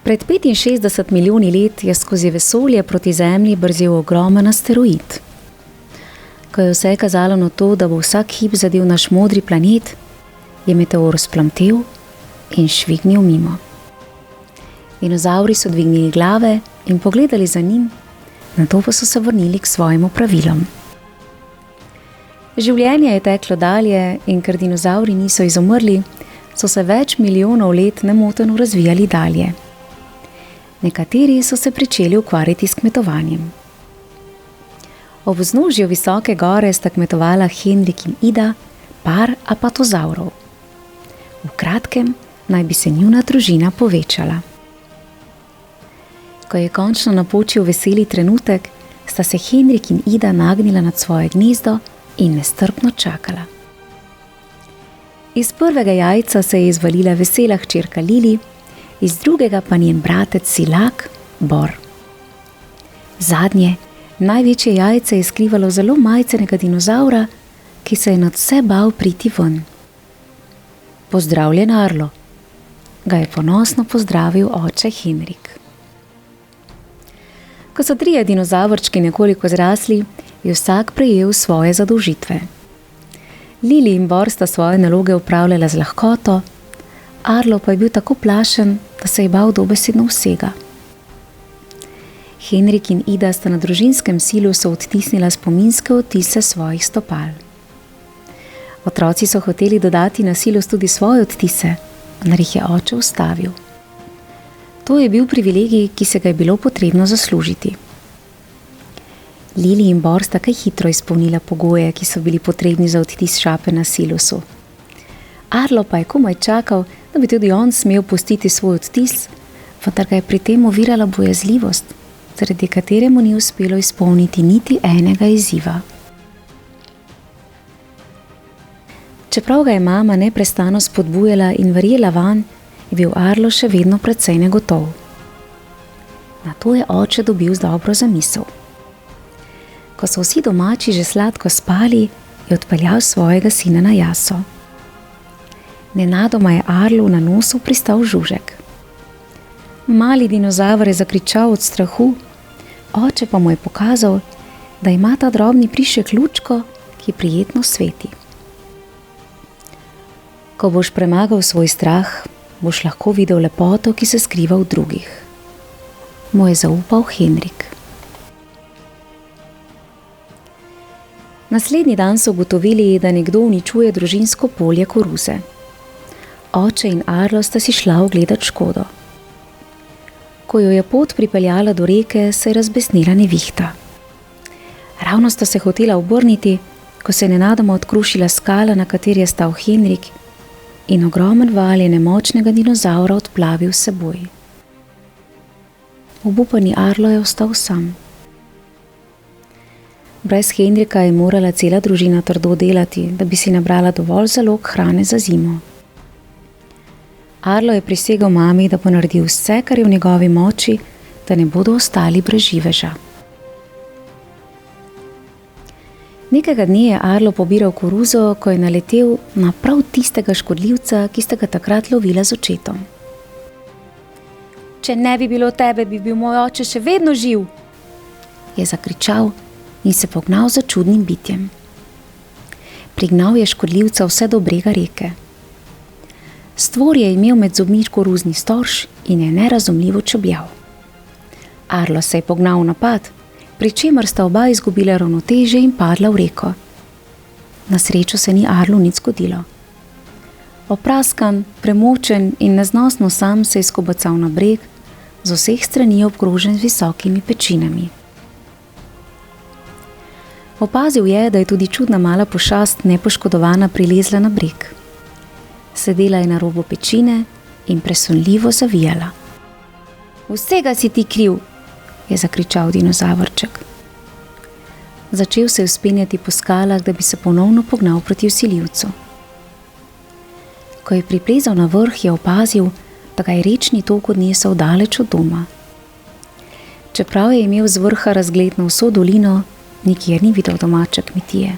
Pred 65 milijoni let je skozi vesolje proti Zemlji brzel ogromen asteroid. Ko je vse kazalo na to, da bo vsak hip zadel naš modri planet, je meteor splamtel in švignil mimo. Dinozavri so dvignili glave in pogledali za njim, nato pa so se vrnili k svojim opravilom. Življenje je teklo dalje in ker dinozavri niso izumrli, so se več milijonov let nemoteno razvijali dalje. Nekateri so se pričeli ukvarjati s kmetovanjem. Ob vznožju visoke gore sta kmetovala Henrik in Ida, par apatozavrov. V kratkem naj bi se njuna družina povečala. Ko je končno napočil veseli trenutek, sta se Henrik in Ida nagnila nad svoje gnezdo in nestrpno čakala. Iz prvega jajca se je izvalila vesela hčerka Lili iz drugega pa njen bratec Silak, Bor. Zadnje, največje jajce je skrivalo zelo majcenega dinozaura, ki se je nad vse bal priti ven. Pozdravljen, Arlo, ga je ponosno pozdravil oče Henrik. Ko so 3 dinozavrčki nekoliko zrasli, je vsak prejel svoje zadolžitve. Lili in Bor sta svoje naloge upravljala z lahkoto, Arlo pa je bil tako plašen, da se je bal dobesedno vsega. Henrik in Ida sta na družinskem silusu odtisnila spominske odtise svojih stopal. Otroci so hoteli dodati na silus tudi svoje odtise, vendar jih je oče ustavil. To je bil privilegij, ki se ga je bilo potrebno zaslužiti. Lili in Bor sta kaj hitro izpolnila pogoje, ki so bili potrebni za odtis šape na silusu. Arlo pa je komaj čakal, da bi tudi on smel pustiti svoj odtis, vendar ga je pri tem ovirala bojazljivost, zaradi katere mu ni uspelo izpolniti niti enega izziva. Čeprav ga je mama neprestano spodbujala in verjela vanj, je bil Arlo še vedno precej negotov. Nato je oče dobil dobro zamisel. Ko so vsi domači že sladko spali, je odpeljal svojega sina na jaso. Nenadoma je Arlu na nosu pristal žužek. Mali dinozaver je zakričal od strahu, oče pa mu je pokazal, da ima ta drobni prišek lučko, ki prijetno sveti. Ko boš premagal svoj strah, boš lahko videl lepoto, ki se skriva v drugih, mu je zaupal Henrik. Naslednji dan so ugotovili, da nekdo uničuje družinsko polje koruze. Oče in Arlo sta si šla ogledat škodo. Ko jo je pot pripeljala do reke, se je razbesnela nevihta. Ravno sta se hotela obrniti, ko se je nenadoma odkrušila skala, na kateri je stal Henrik, in ogromen val je nemočnega dinozaura odplavil s seboj. Obupani Arlo je ostal sam. Brez Henrika je morala cela družina trdo delati, da bi si nabrala dovolj zalog hrane za zimo. Arlo je prisegel mami, da bo naredil vse, kar je v njegovi moči, da ne bodo ostali brez živeža. Nekega dne je Arlo pobiral koruzo, ko je naletel na prav tistega škodljivca, ki sta ga takrat lovila z očetom. Če ne bi bilo tebe, bi bil moj oče še vedno živ, je zakričal in se pognal za čudnim bitjem. Prignal je škodljivca vse do brega reke. Stvor je imel med zobmi koruzni storž in je nerazumljivo čebljal. Arlo se je pognal v napad, pri čemer sta oba izgubila ravnotežje in padla v reko. Na srečo se ni Arlu nič zgodilo. Opraskan, premočen in neznosno sam se je skobacal na breg, z vseh strani obkrožen z visokimi pečinami. Opazil je, da je tudi čudna mala pošast nepoškodovana prilezla na breg. Sedela je na robu pečine in presunljivo zavijala. Vsega si ti kriv, je zakričal dinozavrček. Začel se je vzpenjati po skalah, da bi se ponovno pognal proti vsiljivcu. Ko je priplezal na vrh, je opazil, da ga je rečni tok odnesel daleč od doma. Čeprav je imel z vrha razgled na vso dolino, nikjer ni videl domače kmetije.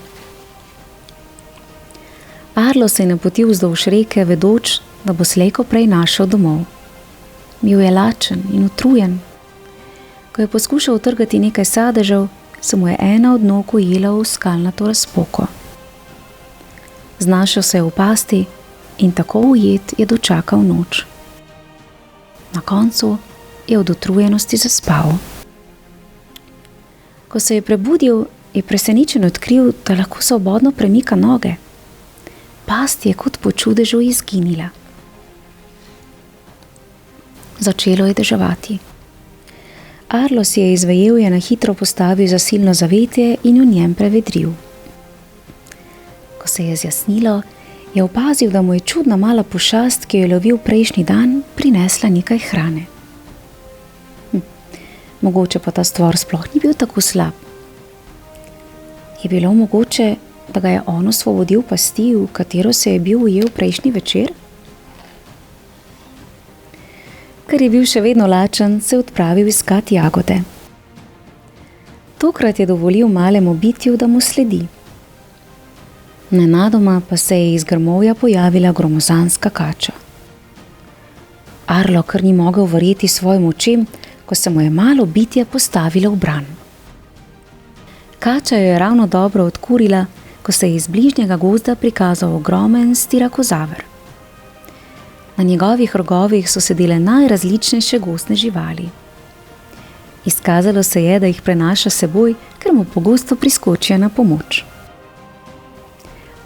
Arlo se je napotil vzdolž reke, vedoč, da bo slej ko prej našel domov. Bil je lačen in utrujen. Ko je poskušal utrgati nekaj sadežev, se mu je ena od nog ujela v skalnato razpoko. Znašel se je v pasti in tako ujet je dočakal noč. Na koncu je od utrujenosti zaspal. Ko se je prebudil, je presenečen odkril, da lahko svobodno premika noge. Past je kot po čudežu izginila. Začelo je deževati. Arlo si je izvejel, je na hitro postavil zasilno zavetje in v njem prevedril. Ko se je zjasnilo, je opazil, da mu je čudna mala pošast, ki jo je lovil prejšnji dan, prinesla nekaj hrane. Mogoče pa ta stvor sploh ni bil tako slab. Je bilo mogoče, da ga je on osvobodil pasti, v katero se je bil ujel prejšnji večer? Ker je bil še vedno lačen, se je odpravil iskat jagode. Tokrat je dovolil malemu bitju, da mu sledi. Nenadoma pa se je iz grmovja pojavila gromozanska kača. Arlo kar ni mogel verjeti svojim očem, ko se mu je malo bitje postavilo v bran. Kača jo je ravno dobro odkurila, ko se je iz bližnjega gozda prikazal ogromen stirakozaver. Na njegovih rogovih so sedele najrazličnejše gozdne živali. Izkazalo se je, da jih prenaša seboj, ker mu pogosto priskočijo na pomoč.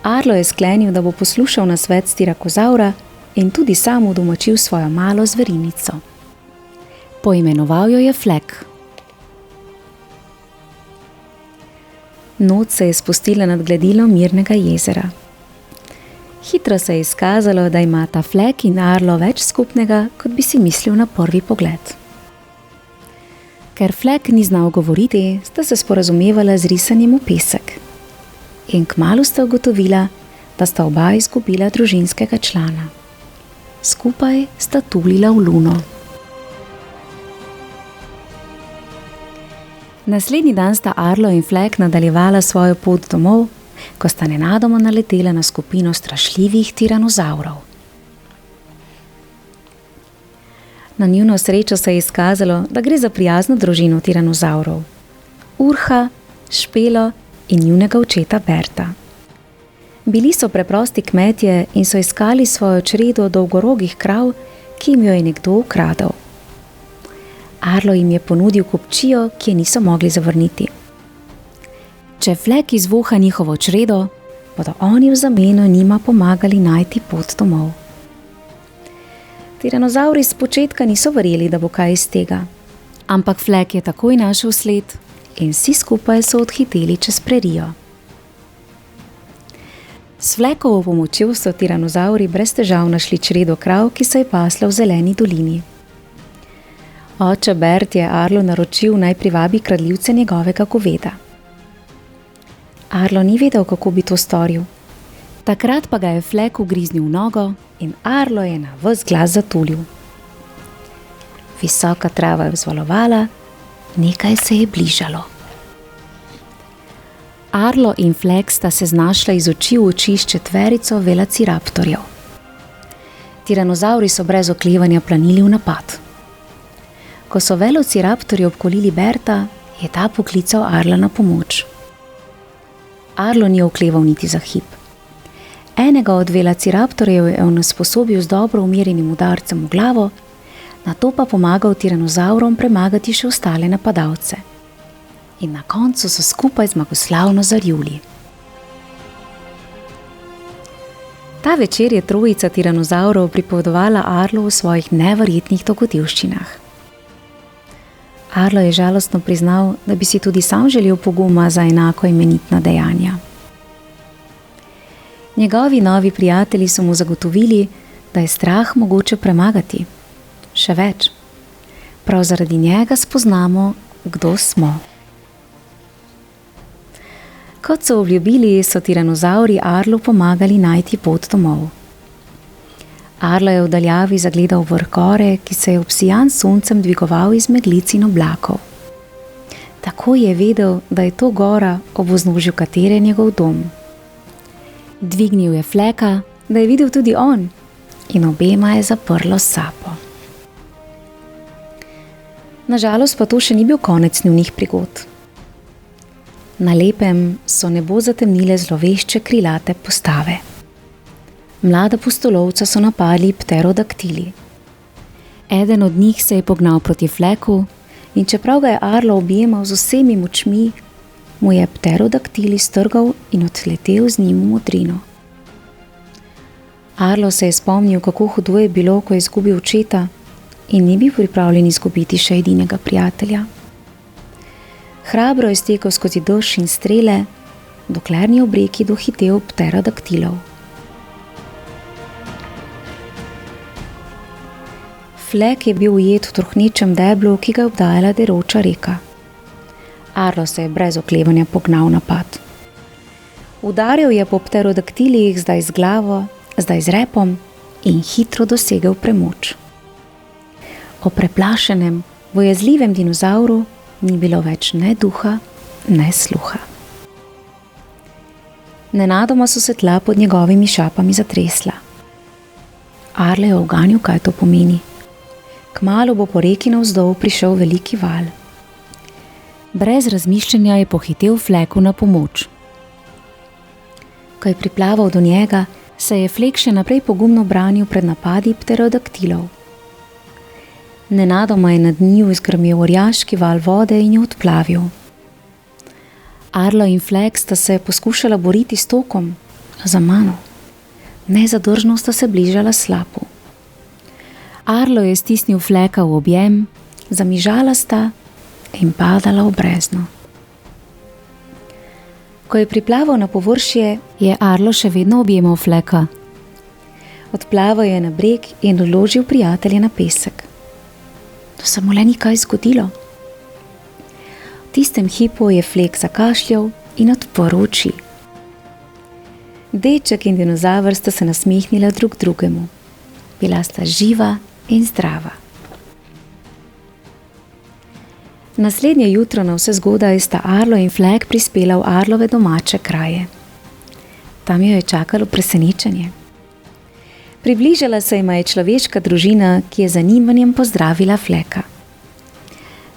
Arlo je sklenil, da bo poslušal nasvet stirakozaura in tudi sam udomačil svojo malo zverinico. Poimenoval jo je Flek. Noč se je spustila nad gladino mirnega jezera. Hitro se je izkazalo, da imata Flek in Arlo več skupnega, kot bi si mislil na prvi pogled. Ker Flek ni znal govoriti, sta se sporazumevala z risanjem v pesek. In kmalu sta ugotovila, da sta oba izgubila družinskega člana. Skupaj sta tulila v luno. Naslednji dan sta Arlo in Flek nadaljevala svojo pot domov, ko sta nenadoma naletela na skupino strašljivih tiranozavrov. Na njuno srečo se je izkazalo, da gre za prijazno družino tiranozavrov. Urha, Špelo in njunega očeta Berta. Bili so preprosti kmetje in so iskali svojo čredo dolgorogih krav, ki jim jo je nekdo ukradel. Arlo jim je ponudil kupčijo, ki je niso mogli zavrniti. Če Flek izvoha njihovo čredo, bodo oni v zameno njima pomagali najti pot domov. Tiranozavri s početka niso verjeli, da bo kaj iz tega, ampak Flek je takoj našel sled in vsi skupaj so odhiteli čez prerijo. S Flekovo pomočjo so tiranozavri brez težav našli čredo krav, ki se je pasla v zeleni dolini. Oče Bert je Arlo naročil, naj privabi kradljivce njegovega goveda. Arlo ni vedel, kako bi to storil. Takrat pa ga je Flek ugriznil v nogo in Arlo je na ves glas zatulil. Visoka trava je vzvalovala, nekaj se je bližalo. Arlo in Flek sta se znašla iz oči v oči s četverico velociraptorjev. Tiranozavri so brez oklevanja planili v napad. Ko so velociraptorji obkolili Berta, je ta poklical Arla na pomoč. Arlo ni okleval niti za hip. Enega od velociraptorjev je onesposobil z dobro umirjenim udarcem v glavo, nato pa pomagal tiranozavrom premagati še ostale napadalce. In na koncu so skupaj zmagoslavno zarjuli. Ta večer je trojica tiranozavrov pripovedovala Arlu o svojih neverjetnih dogodivščinah. Arlo je žalostno priznal, da bi si tudi sam želel poguma za enako imenitna dejanja. Njegovi novi prijatelji so mu zagotovili, da je strah mogoče premagati. Še več, prav zaradi njega spoznamo, kdo smo. Kot so obljubili, so tiranozavri Arlu pomagali najti pot domov. Arlo je v daljavi zagledal vrh gore, ki se je obsijan soncem dvigoval iz meglic in oblakov. Tako je vedel, da je to gora, ob vznožju katere je njegov dom. Dvignil je Fleka, da je videl tudi on, in obema je zaprlo sapo. Nažalost pa to še ni bil konec njunih prigod. Na lepem so nebo zatemnile zlovešče krilate postave. Mlada pustolovca so napadli pterodaktili. Eden od njih se je pognal proti Fleku in čeprav ga je Arlo objemal z vsemi močmi, mu je pterodaktil iztrgal in odletel z njim v modrino. Arlo se je spomnil, kako hudo je bilo, ko je izgubil očeta in ni bil pripravljen izgubiti še edinega prijatelja. Hrabro je stekel skozi dež in strele, dokler ni ob reki dohitel pterodaktilov. Flek je bil ujet v trohnečem deblu, ki ga je obdajala deroča reka. Arlo se je brez oklevanja pognal v napad. Udaril je po pterodaktilih, zdaj z glavo, zdaj z repom in hitro dosegel premoč. O preplašenem, bojazljivem dinozavru ni bilo več ne duha, ne sluha. Nenadoma so se tla pod njegovimi šapami zatresla. Arlo je uganil, kaj to pomeni. Kmalu bo po reki navzdol prišel veliki val. Brez razmišljanja je pohitel Fleku na pomoč. Ko je priplaval do njega, se je Flek še naprej pogumno branil pred napadi pterodaktilov. Nenadoma je nad njiju izgrmel orjaški val vode in jo odplavil. Arlo in Flek sta se poskušala boriti s tokom, za mano. Nezadržno sta se bližala slapu. Arlo je stisnil Fleka v objem, zamižala sta in padala v brezno. Ko je priplaval na površje, je Arlo še vedno objemal Fleka. Odplaval je na breg in odložil prijatelje na pesek. To se mu le ni kaj zgodilo. V tistem hipu je Flek zakašljal in odprl oči. Deček in dinozaver sta se nasmehnila drug drugemu. Bila sta živa in zdrava. Naslednje jutro na vse zgodaj sta Arlo in Flek prispela v Arlove domače kraje. Tam jo je čakalo presenečenje. Približala se jima je človeška družina, ki je z zanimanjem pozdravila Fleka.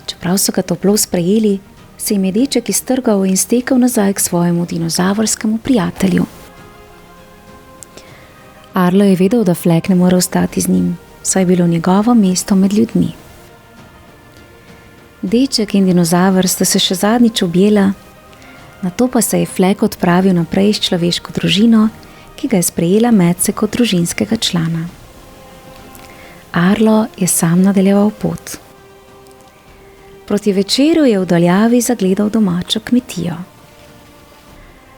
Čeprav so ga toplo sprejeli, se jim je deček iztrgal in stekel nazaj k svojemu dinozavrskemu prijatelju. Arlo je vedel, da Flek ne more ostati z njim, saj je bilo njegovo mesto med ljudmi. Deček in dinozaver sta se še zadnjič objela, nato pa se je Flek odpravil naprej s človeško družino, ki ga je sprejela medse kot družinskega člana. Arlo je sam nadaljeval pot. Proti večeru je v daljavi zagledal domačo kmetijo.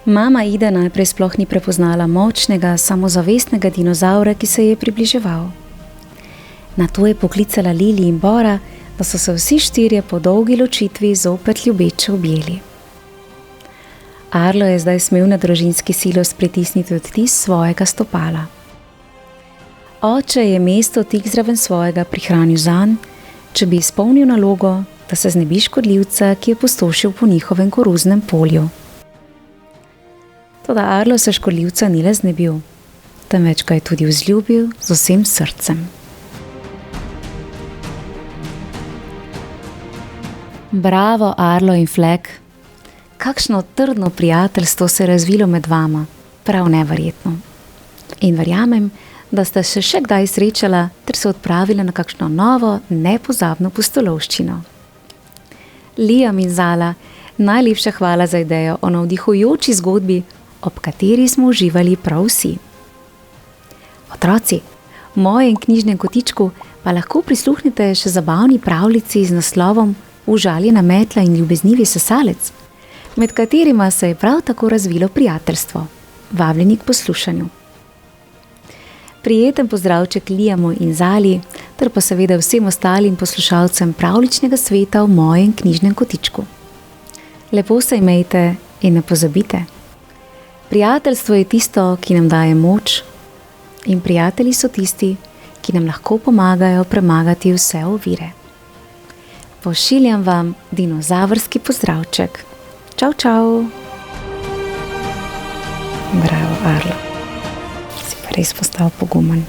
Mama Ida najprej sploh ni prepoznala močnega, samozavestnega dinozavra, ki se je približeval. Nato je poklicala Lili in Bora, da so se vsi štirje po dolgi ločitvi zopet ljubeče objeli. Arlo je zdaj smel na družinski silos pritisniti odtis svojega stopala. Oče je mesto tik zraven svojega prihranil zanj, če bi izpolnil nalogo, da se znebi škodljivca, ki je pustošil po njihovem koruznem polju. Toda Arlo se škodljivca ni le znebil, temveč ga je tudi vzljubil z vsem srcem. Bravo, Arlo in Flek! Kakšno trdno prijateljstvo se je razvilo med vama, prav neverjetno. In verjamem, da sta se še kdaj srečala ter se odpravila na kakšno novo, nepozabno pustolovščino. Liam in Zala, najlepša hvala za idejo o navdihujoči zgodbi, ob kateri smo uživali prav vsi. Otroci, v mojem knjižnem kotičku pa lahko prisluhnete še zabavni pravljici z naslovom Užaljena metla in ljubeznivi sesalec, med katerima se je prav tako razvilo prijateljstvo. Vabljeni k poslušanju. Prijeten pozdravček Liamu in Zali, ter pa seveda vsem ostalim poslušalcem pravljičnega sveta v mojem knjižnem kotičku. Lepo se imejte in ne pozabite. Prijateljstvo je tisto, ki nam daje moč, in prijatelji so tisti, ki nam lahko pomagajo premagati vse ovire. Pošiljam vam dinozavrski pozdravček. Čau, čau! Bravo, Arlo. Si pa res postal pogumen.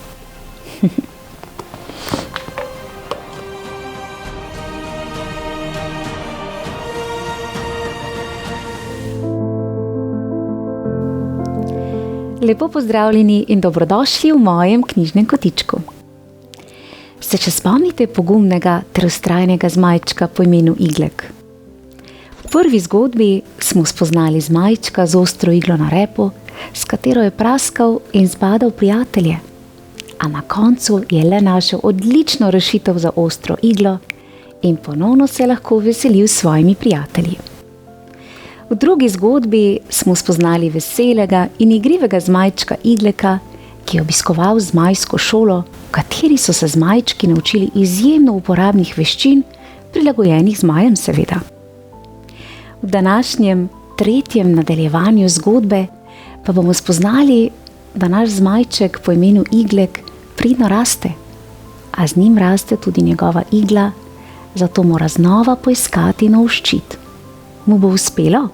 Lepo pozdravljeni in dobrodošli v mojem knjižnem kotičku. Se še spomnite pogumnega ter vztrajnega zmajčka po imenu Iglek? V prvi zgodbi smo spoznali zmajčka z ostro iglo na repu, s katero je praskal in zbadal prijatelje, a na koncu je le našel odlično rešitev za ostro iglo in ponovno se je lahko veselil s svojimi prijatelji. V drugi zgodbi smo spoznali veselega in igrivega zmajčka Igleka, ki je obiskoval zmajsko šolo, v kateri so se zmajčki naučili izjemno uporabnih veščin, prilagojenih zmajem seveda. V današnjem tretjem nadaljevanju zgodbe pa bomo spoznali, da naš zmajček po imenu Iglek pridno raste. a z njim raste tudi njegova igla, zato mora znova poiskati nov ščit. Mu bo uspelo?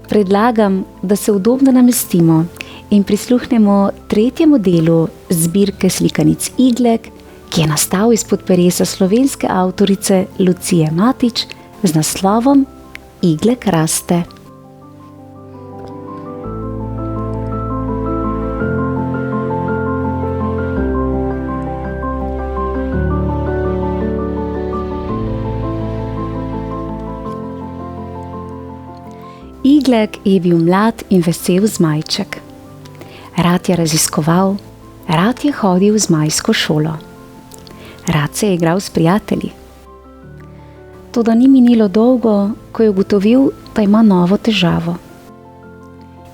Predlagam, da se udobno namestimo in prisluhnemo tretjemu delu zbirke slikanic Iglek, ki je nastal izpod peresa slovenske avtorice Lucije Matić z naslovom Iglek raste. Iglek je bil mlad in vesel zmajček. Rad je raziskoval, rad je hodil v zmajsko šolo. Rad se je igral s prijatelji. Toda ni minilo dolgo, ko je ugotovil, da ima novo težavo.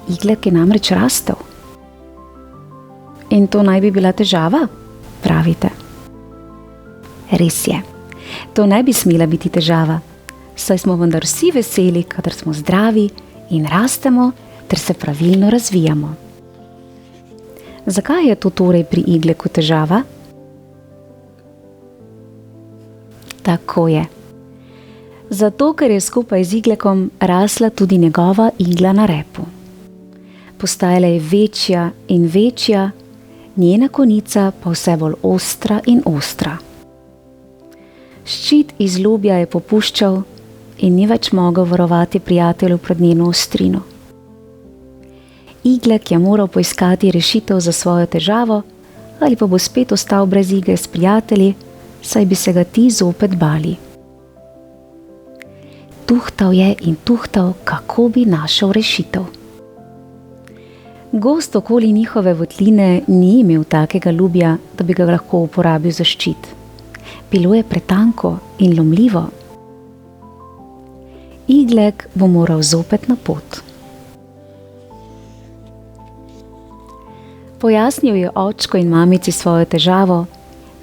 Iglek je namreč rastel. In to naj bi bila težava, pravite. Res je, to ne bi smela biti težava, saj smo vendar vsi veseli, kadar smo zdravi in rastemo ter se pravilno razvijamo. Zakaj je to torej pri Igleku težava? Tako je. Zato, ker je skupaj z Iglekom rasla tudi njegova igla na repu. Postajala je večja in večja, njena konica pa vse bolj ostra in ostra. Ščit iz lubja je popuščal in ni več mogel varovati prijatelju pred njeno ostrino. Iglek je moral poiskati rešitev za svojo težavo, ali pa bo spet ostal brez igre s prijatelji, saj bi se ga ti zopet bali. Tuhtal je in tuhtal, kako bi našel rešitev. Gozd okoli njihove votline ni imel takega lubja, da bi ga lahko uporabil za ščit. Bilo je pretanko in lomljivo. Iglek bo moral zopet na pot. Pojasnil je očku in mamici svojo težavo,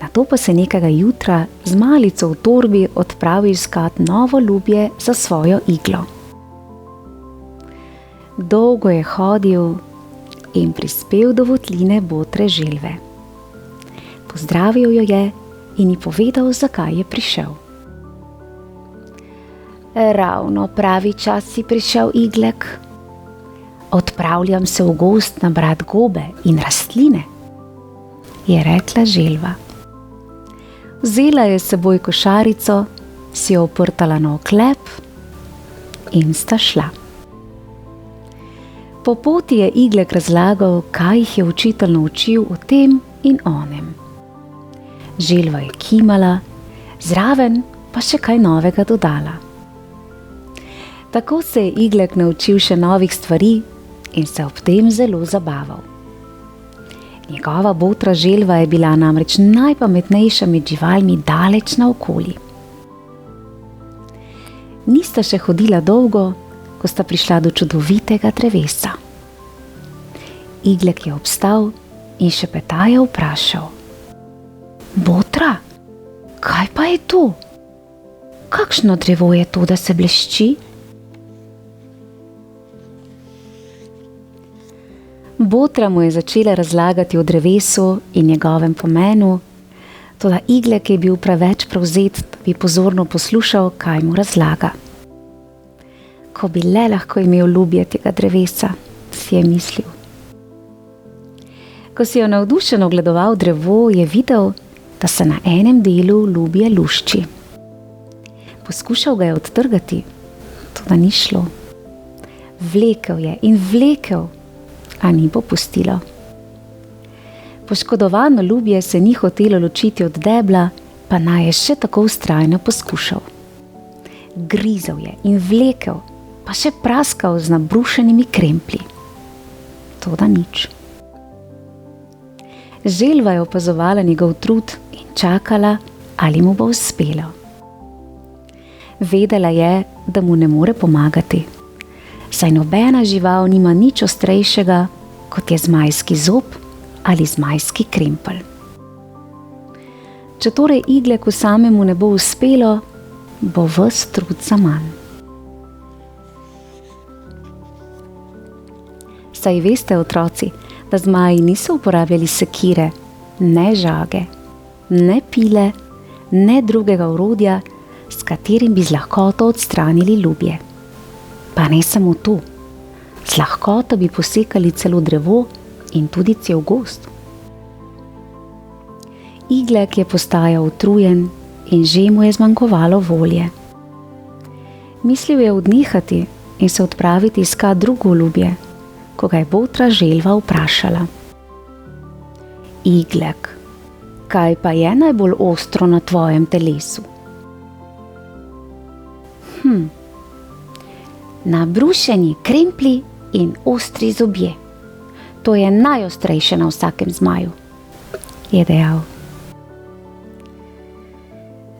nato pa se nekega jutra z malico v torbi odpravil iskat novo lubje za svojo iglo. Dolgo je hodil in prispel do votline botre želve. Pozdravil jo je in ji povedal, zakaj je prišel. Ravno pravi čas si prišel, Iglek. Odpravljam se v gozd nabrat gobe in rastline, je rekla želva. Vzela je s seboj košarico, si jo oprtala na oklep in sta šla. Po poti je Iglek razlagal, kaj jih je učitelj naučil o tem in onem. Želva je kimala, zraven pa še kaj novega dodala. Tako se je Iglek naučil še novih stvari in se ob tem zelo zabaval. Njegova botra želva je bila namreč najpametnejša med živalmi daleč naokoli. Nista še hodila dolgo, ko sta prišla do čudovitega drevesa. Iglek je obstal in šepetaje vprašal. Botra, kaj pa je to? Kakšno drevo je to, da se blešči? Botra mu je začela razlagati o drevesu in njegovem pomenu, toda Iglek je bil preveč prevzet, da bi pozorno poslušal, kaj mu razlaga. Ko bi le lahko imel ljubje tega drevesa, si je mislil. Ko si je navdušeno ogledoval drevo, je videl, da se na enem delu ljubje lušči. Poskušal ga je odtrgati, toda ni šlo. Vlekel je in vlekel, a ni popustilo. Poškodovano ljubje se ni hotelo ločiti od debla, pa naj je še tako vztrajno poskušal. Grizel je in vlekel, pa še praskal z nabrušenimi kremplji. Toda nič. Želva je opazovala njegov trud in čakala, ali mu bo uspelo. Vedela je, da mu ne more pomagati, saj nobena žival nima nič ostrejšega, kot je zmajski zob ali zmajski krempelj. Če torej Igleku samemu ne bo uspelo, bo ves trud zaman. Saj veste, otroci, da zmaji niso uporabljali sekire, ne žage, ne pile, ne drugega orodja, s katerim bi z lahkoto odstranili lubje. Pa ne samo to, z lahkoto bi posekali celo drevo in tudi cel gozd. Iglek je postajal utrujen in že mu je zmanjkovalo volje. Mislil je odnehati in se odpraviti iskat drugo lubje, ko ga je botra želva vprašala: Iglek, kaj pa je najbolj ostro na tvojem telesu? Nabrušeni kremplji in ostri zobje. To je najostrejše na vsakem zmaju, je dejal.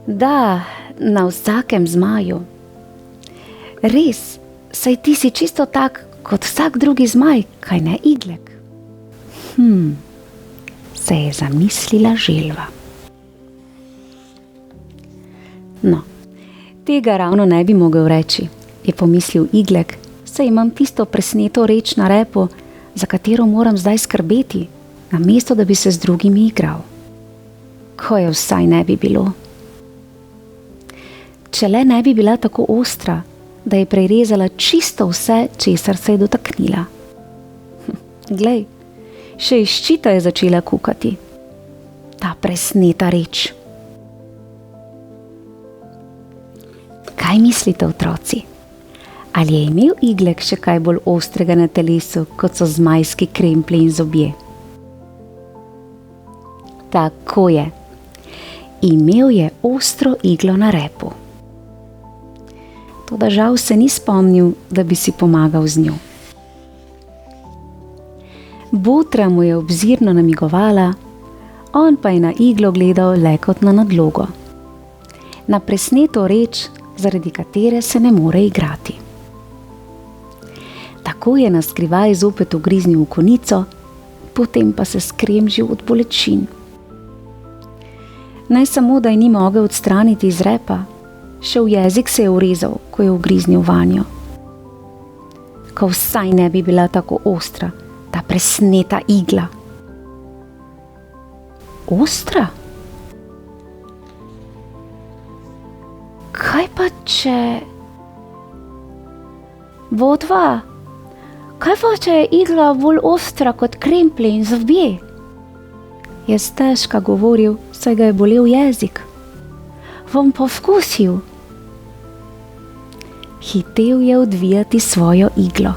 Da, na vsakem zmaju. Res, saj ti si čisto tak kot vsak drugi zmaj, kaj ne, Iglek? Se je zamislila želva. No, tega ravno ne bi mogel reči, je pomislil Iglek, saj imam tisto presneto reč na repu, za katero moram zdaj skrbeti, namesto da bi se z drugimi igral. Ko je vsaj ne bi bilo. Če le ne bi bila tako ostra, da je prerezala čisto vse, česar se je dotaknila. Glej, še iz ščita je začela kukati. Ta presneta reč. Kaj mislite, otroci? Ali je imel Iglek še kaj bolj ostrega na telesu, kot so zmajski kremplji in zobje? Tako je. Imel je ostro iglo na repu. Toda žal se ni spomnil, da bi si pomagal z njo. Botra mu je obzirno namigovala, on pa je na iglo gledal le kot na nadlogo. Na presneto reč, zaradi katere se ne more igrati. Tako je naskrivaj zopet ugriznil v konico, potem pa se skremžil od bolečin. Naj samo, da je ni mogel odstraniti iz repa, še v jezik se je urezal, ko je ugriznil vanjo. Ko vsaj ne bi bila tako ostra, ta presneta igla. Ostra? Kaj pa če... Vodva, kaj pa če je igla bolj ostra kot kremplji in zobje? Je stežka govoril, saj ga je bolel jezik. Bom poskusil. Hitel je odvijati svojo iglo.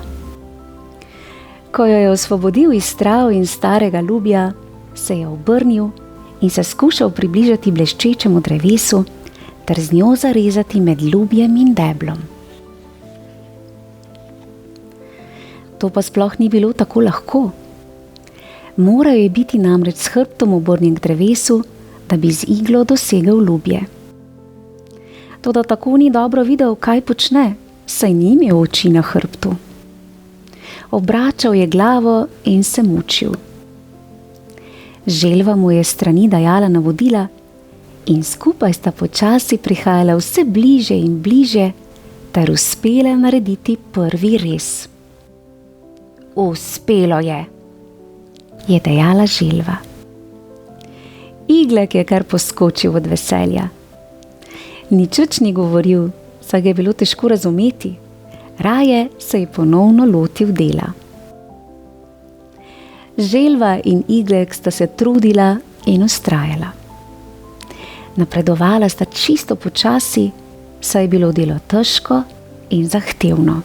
Ko jo je osvobodil iz trav in starega lubja, se je obrnil in se skušal približati bleščečemu drevesu ter z njo zarezati med lubjem in deblom. To pa sploh ni bilo tako lahko. Moral je biti namreč s hrbtom obrnjen k drevesu, da bi z iglo dosegel lubje. Toda tako ni dobro videl, kaj počne, saj ni imel oči na hrbtu. Obračal je glavo in se mučil. Želva mu je s strani dajala navodila in skupaj sta počasi prihajala vse bliže in bliže ter uspela narediti prvi rez. Uspelo je dejala želva. Iglek je kar poskočil od veselja. Nič ni govoril, saj ga je bilo težko razumeti. Raje se je ponovno lotil dela. Želva in Iglek sta se trudila in vztrajala. Napredovala sta čisto počasi, saj je bilo delo težko in zahtevno.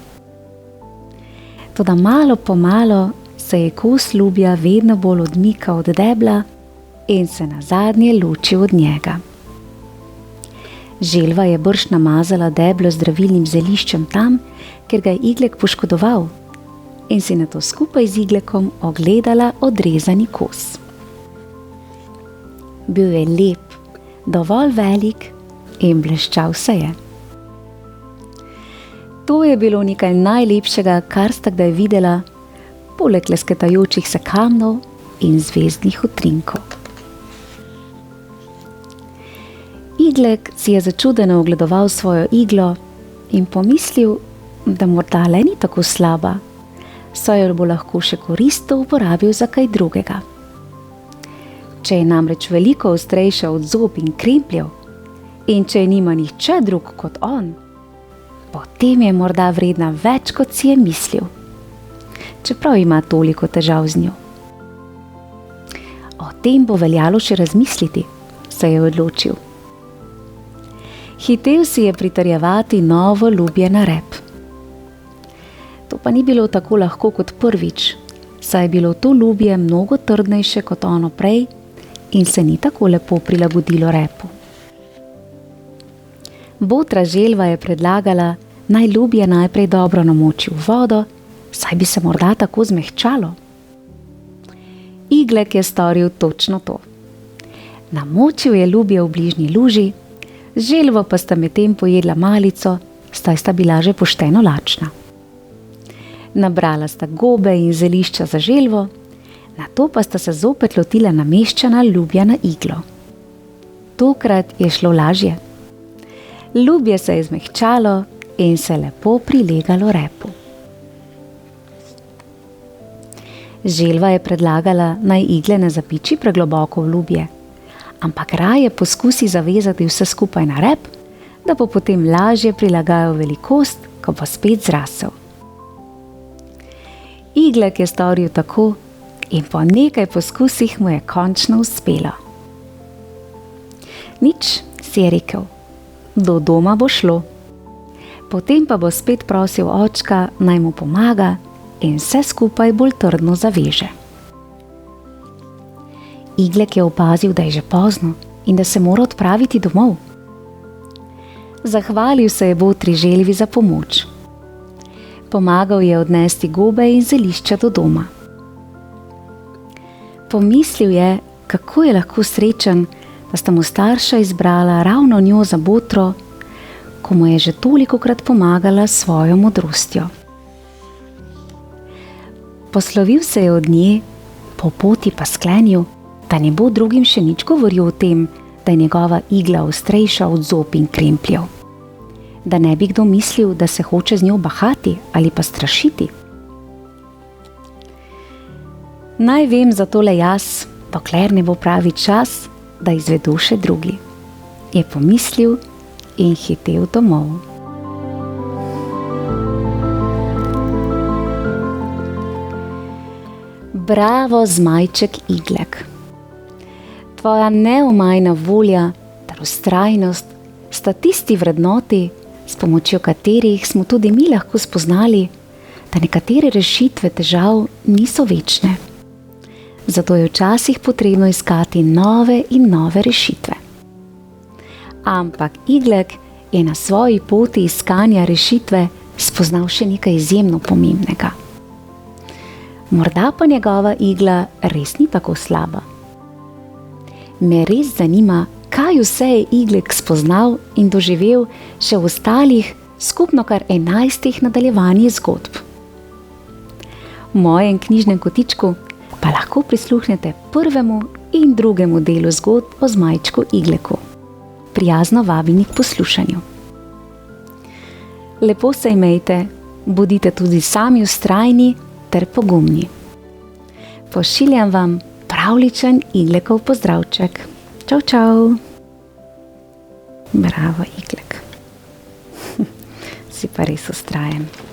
Toda malo po malo se je kos lubja vedno bolj odmikal od debla in se nazadnje ločil od njega. Želva je brž namazala deblo z zdravilnim zeliščem tam, ker ga je Iglek poškodoval, in si nato skupaj z Iglekom ogledala odrezani kos. Bil je lep, dovolj velik in bleščal se je. To je bilo nekaj najlepšega, kar sta kdaj videla, poleg lesketajočih se kamnov in zvezdnih utrinkov. Iglek si je začudeno ogledoval svojo iglo in pomislil, da morda le ni tako slaba, saj jo bo lahko še koristno uporabil za kaj drugega. Če je namreč veliko ostrejša od zob in krempljev in če je nima nihče drug kot on, potem je morda vredna več, kot si je mislil, čeprav ima toliko težav z njo. O tem bo veljalo še razmisliti, se je odločil. Hitel si je pritrjevati novo lubje na rep. To pa ni bilo tako lahko kot prvič, saj je bilo to lubje mnogo trdnejše kot ono prej in se ni tako lepo prilagodilo repu. Botra želva je predlagala, naj lubje najprej dobro namoči v vodo, saj bi se morda tako zmehčalo. Iglek je storil točno to. Namočil je lubje v bližnji luži, želvo pa sta medtem pojedla malico, saj sta bila že pošteno lačna. Nabrala sta gobe in zelišča za želvo, nato pa sta se zopet lotila nameščanja lubja na iglo. Tokrat je šlo lažje. Lubje se je zmehčalo in se lepo prilegalo repu. Želva je predlagala, naj igle ne zapiči pregloboko v lubje, ampak raje poskusi zavezati vse skupaj na rep, da bo potem lažje prilagajal velikost, ko bo spet zrasel. Iglek je storil tako in po nekaj poskusih mu je končno uspelo. Nič, si je rekel, do doma bo šlo. Potem pa bo spet prosil očka, naj mu pomaga in vse skupaj bolj trdno zaveže. Iglek je opazil, da je že pozno in da se mora odpraviti domov. Zahvalil se je botri želvi za pomoč. Pomagal je odnesti gobe in zelišča do doma. Pomislil je, kako je lahko srečen, da sta mu starša izbrala ravno njo za botro, ko mu je že tolikokrat pomagala s svojo modrostjo. Poslovil se je od nje, po poti pa sklenil, da ne bo drugim še nič govoril o tem, da je njegova igla ostrejša od zob in krempljev. Da ne bi kdo mislil, da se hoče z njo bahati ali pa strašiti. Naj vem za tole jaz, dokler ne bo pravi čas, da izvedo še drugi, je pomislil in hitel domov. Bravo, zmajček Iglek! Tvoja neomajna volja ter vztrajnost sta tisti vrednoti, s pomočjo katerih smo tudi mi lahko spoznali, da nekatere rešitve težav niso večne. Zato je včasih potrebno iskati nove in nove rešitve. Ampak Iglek je na svoji poti iskanja rešitve spoznal še nekaj izjemno pomembnega. Morda pa njegova igla res ni tako slaba. Me res zanima, kaj vse je Iglek spoznal in doživel še v ostalih, skupno kar 11 nadaljevanjih zgodb. V mojem knjižnem kotičku pa lahko prisluhnete prvemu in drugemu delu zgodb o zmajčku Igleku. Prijazno vabim k poslušanju. Lepo se imejte, bodite tudi sami vztrajni ter pogumni. Pošiljam vam pravljičen Iglekov pozdravček. Čau, čau. Bravo, Iglek. Si pa res vztrajen.